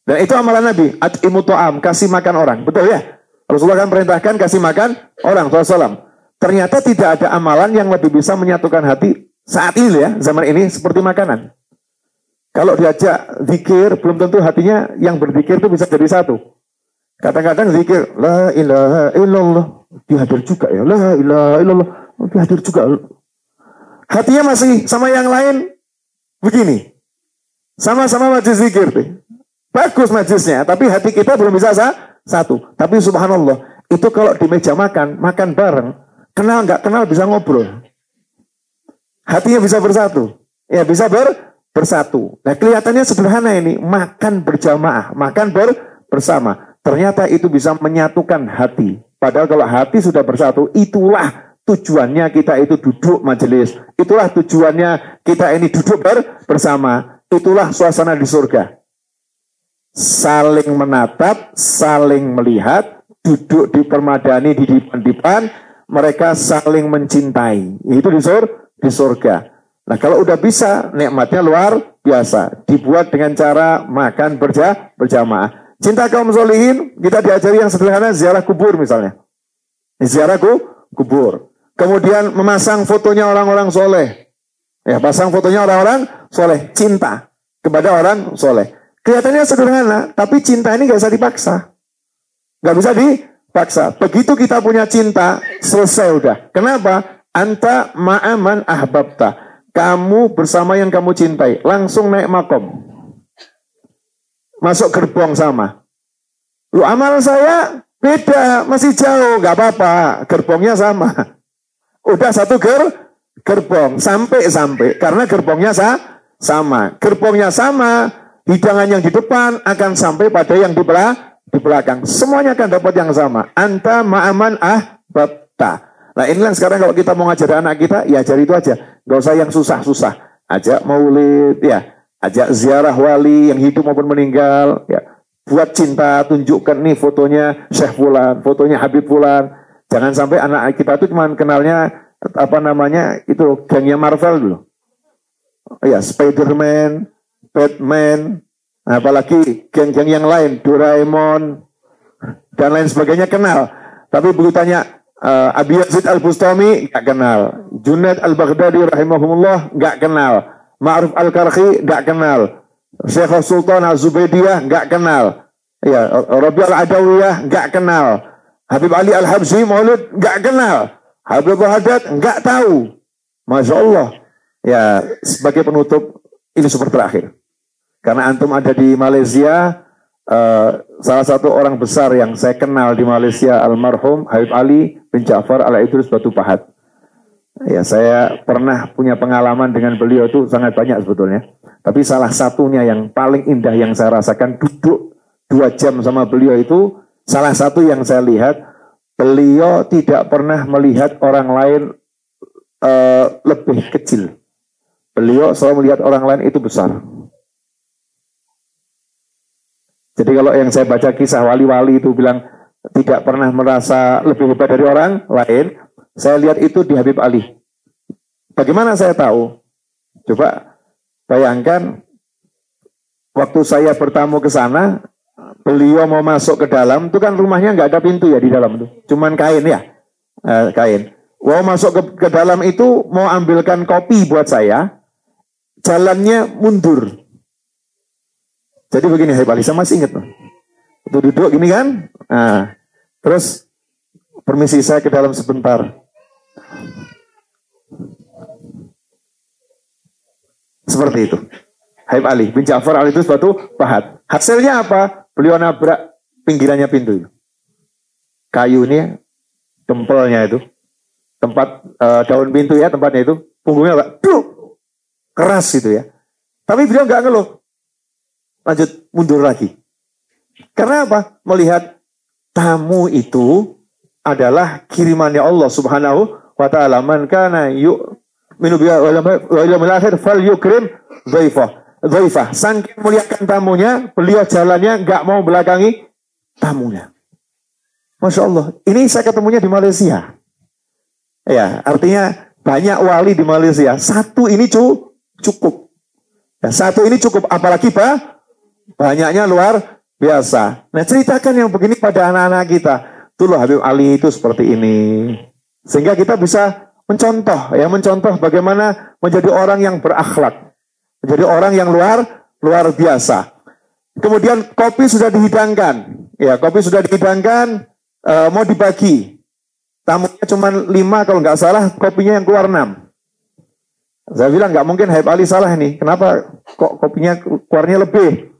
[SPEAKER 1] Dan itu amalan Nabi, at'imu ta'am, kasih makan orang, betul ya? Rasulullah kan perintahkan kasih makan orang, SAW. Ternyata tidak ada amalan yang lebih bisa menyatukan hati saat ini ya, zaman ini seperti makanan. Kalau diajak zikir, belum tentu hatinya yang berzikir itu bisa jadi satu. Kadang-kadang zikir, la ilaha illallah, dihadir juga ya, la ilaha illallah, dihadir juga. Hatinya masih sama yang lain, begini. Sama-sama majlis zikir. Bagus majlisnya, tapi hati kita belum bisa satu. Tapi subhanallah, itu kalau di meja makan bareng, kenal nggak kenal bisa ngobrol. Hatinya bisa bersatu. Ya bisa bersatu. Nah kelihatannya sederhana ini. Makan berjamaah. Makan bersama. Ternyata itu bisa menyatukan hati. Padahal kalau hati sudah bersatu. Itulah tujuannya kita itu duduk majelis. Itulah tujuannya kita ini duduk bersama. Itulah suasana di surga. Saling menatap. Saling melihat. Duduk di permadani di depan. Mereka saling mencintai. Itu di surga. Nah kalau udah bisa, nikmatnya luar biasa. Dibuat dengan cara makan berjamaah. Cinta kaum solihin, kita diajari yang sederhana, ziarah kubur misalnya. Ziarah kubur. Kemudian memasang fotonya orang-orang soleh.
[SPEAKER 2] Ya, pasang fotonya orang-orang soleh, cinta kepada orang soleh. Kelihatannya sederhana, tapi cinta ini nggak bisa dipaksa. Nggak bisa dipaksa. Begitu kita punya cinta, selesai udah. Kenapa? Anta ma'aman ahbabta. Kamu bersama yang kamu cintai. Langsung naik makom. Masuk gerbong sama. Lu amal saya beda, masih jauh. Nggak apa-apa, gerbongnya sama. Udah satu gerbong. Sampai. Karena gerbongnya sama. Gerbongnya sama. Hidangan yang di depan akan sampai pada yang di belakang. Semuanya akan dapat yang sama. Anta ma'aman ahbabta. Nah inilah sekarang kalau kita mau ngajar anak kita, ya ajar itu aja. Gak usah yang susah-susah. Ajak maulid, ya. Ajak ziarah wali yang hidup maupun meninggal. Ya. Buat cinta, tunjukkan nih fotonya Syekh Fulan, fotonya Habib Fulan. Jangan sampai anak kita itu cuma kenalnya, itu gengnya Marvel dulu. Ya, Spider-Man, Batman, apalagi geng-geng yang lain, Doraemon, dan lain sebagainya kenal. Tapi begitu tanya, Abi Yazid Al-Bustami, nggak kenal. Junaid Al-Baghdadi rahimahumullah, nggak kenal. Ma'ruf Al-Karhi, nggak kenal. Syekh Sultan Al-Zubaidiyah, nggak kenal. Ya, Rabi Al-Adawiyah, nggak kenal. Habib Ali Al-Habsyi Maulud, nggak kenal. Habib Al-Haddad, nggak tahu. Masya Allah. Ya, sebagai penutup, ini super terakhir. Karena antum ada di Malaysia, salah satu orang besar yang saya kenal di Malaysia, almarhum Habib Ali bin Ja'far Al-Idrus Batu Pahat. Ya, saya pernah punya pengalaman dengan beliau itu sangat banyak sebetulnya. Tapi salah satunya yang paling indah yang saya rasakan, duduk 2 jam sama beliau itu, salah satu yang saya lihat, beliau tidak pernah melihat orang lain lebih kecil. Beliau selalu melihat orang lain itu besar. Jadi kalau yang saya baca kisah wali-wali itu bilang tidak pernah merasa lebih hebat dari orang lain, saya lihat itu di Habib Ali. Bagaimana saya tahu? Coba bayangkan, waktu saya bertamu ke sana, beliau mau masuk ke dalam, itu kan rumahnya nggak ada pintu ya di dalam itu, cuman kain ya, kain. Mau masuk ke dalam itu, mau ambilkan kopi buat saya, jalannya mundur. Jadi begini, Habib Ali, saya masih ingat. Itu duduk gini kan. Nah, terus permisi saya ke dalam sebentar. Seperti itu. Habib Ali bin Ja'far Al-Idrus Batu Pahat. Hasilnya apa? Beliau nabrak pinggirannya pintu. Kayu ini, tempelnya itu. Tempat daun pintu ya, tempatnya itu. Punggungnya apa? Keras gitu ya. Tapi beliau nggak ngeluh. Lanjut mundur lagi. Karena apa? Melihat tamu itu adalah kirimannya Allah Subhanahu wa taala. Man kana yu'minu billahi wal yawmil akhir falyukrim dhaifah. Saking muliakan tamunya, beliau jalannya nggak mau belakangi tamunya. Masya Allah. Ini saya ketemunya di Malaysia. Ya, artinya banyak wali di Malaysia. Satu ini cukup. Ya, satu ini cukup. Apalagi banyaknya luar biasa. Nah, ceritakan yang begini pada anak-anak kita. Tuh loh, Habib Ali itu seperti ini. Sehingga kita bisa mencontoh bagaimana menjadi orang yang berakhlak. Menjadi orang yang luar biasa. Kemudian kopi sudah dihidangkan. Ya, kopi sudah dihidangkan, mau dibagi. Tamunya cuma 5 kalau nggak salah, kopinya yang keluar 6. Saya bilang nggak mungkin Habib Ali salah nih. Kenapa kok kopinya keluarnya lebih?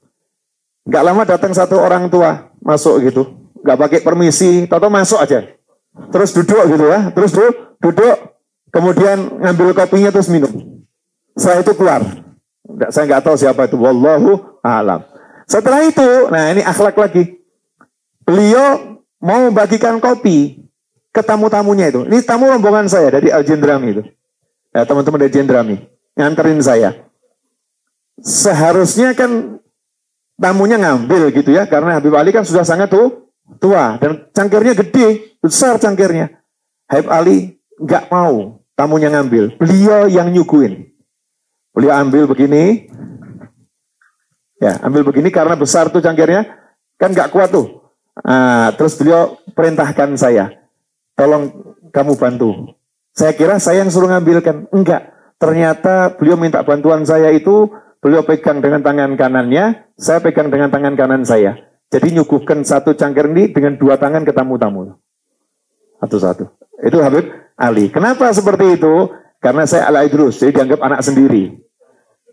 [SPEAKER 2] Nggak lama datang satu orang tua masuk gitu, nggak pakai permisi, tahu masuk aja, terus duduk gitu ya, terus duduk, kemudian ngambil kopinya terus minum. Setelah itu keluar. Saya nggak tahu siapa itu, wallahu a'lam. Setelah itu, nah ini akhlak lagi. Beliau mau membagikan kopi ke tamu-tamunya itu. Ini tamu rombongan saya dari Al-Jendrami itu. Ya, teman-teman dari Jendrami nganterin saya. Seharusnya kan tamunya ngambil gitu ya, karena Habib Ali kan sudah sangat tua dan cangkirnya gede, besar cangkirnya. Habib Ali nggak mau tamunya ngambil, beliau yang nyuguhin. Beliau ambil begini, ya ambil begini karena besar tuh cangkirnya, kan nggak kuat tuh. Nah, terus beliau perintahkan saya, tolong kamu bantu. Saya kira saya yang suruh ngambilkan, enggak. ternyata beliau minta bantuan saya itu, beliau pegang dengan tangan kanannya, saya pegang dengan tangan kanan saya. Jadi nyuguhkan satu cangkir ini dengan dua tangan ke tamu-tamu. Satu-satu. Itu Habib Ali. Kenapa seperti itu? Karena saya Al-Idrus, jadi dianggap anak sendiri.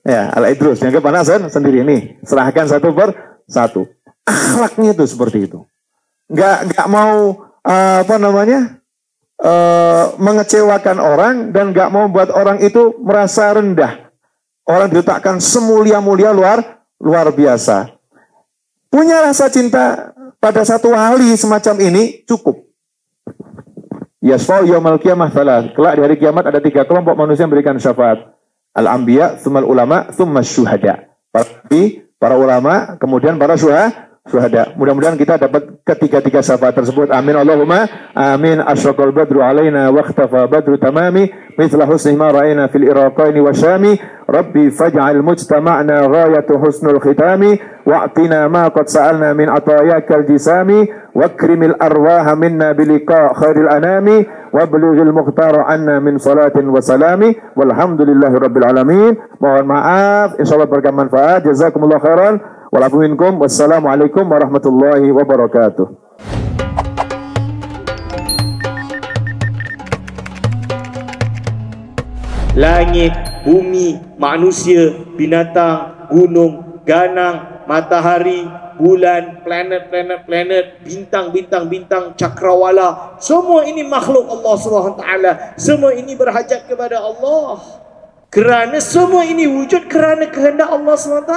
[SPEAKER 2] Ya, Al-Idrus, dianggap anak sendiri. Nih, serahkan satu per satu. Akhlaknya itu seperti itu. Nggak mau, mengecewakan orang, dan nggak mau membuat orang itu merasa rendah. Orang diletakkan semulia-mulia luar biasa. Punya rasa cinta pada satu wali semacam ini cukup. Yasfa'u yaumal qiyamah thalas. Kelak di hari kiamat ada 3 kelompok manusia yang memberikan syafaat. Al-anbiya, tsummal ulama, tsummas syuhada. Para ulama, kemudian para syuhada. Mudah-mudahan kita dapat ketiga-tiga syafaat tersebut. Amin Allahumma amin. Asyraqal badru alaina wa ikhtafa badru tamami mithla husni ma ra'ayna fil iraqaini wa syami. Rabbi faj'al mujtama'na ghayatu husnul khitami wa'tina ma qad sa'alna min atayakal jisami wakrimil arwaha minna biliqa khairil anami wablighil muqtara anna min salatin wa salami walhamdulillahi rabbil alamin. Mohon maaf, insyaallah berkah manfaat. Jazakumullah khairan. Wassalamualaikum warahmatullahi wabarakatuh.
[SPEAKER 3] Langit, bumi, manusia, binatang, gunung, ganang, matahari, bulan, planet, bintang, cakrawala, semua ini makhluk Allah SWT. Semua ini berhajat kepada Allah. Kerana semua ini wujud kerana kehendak Allah SWT.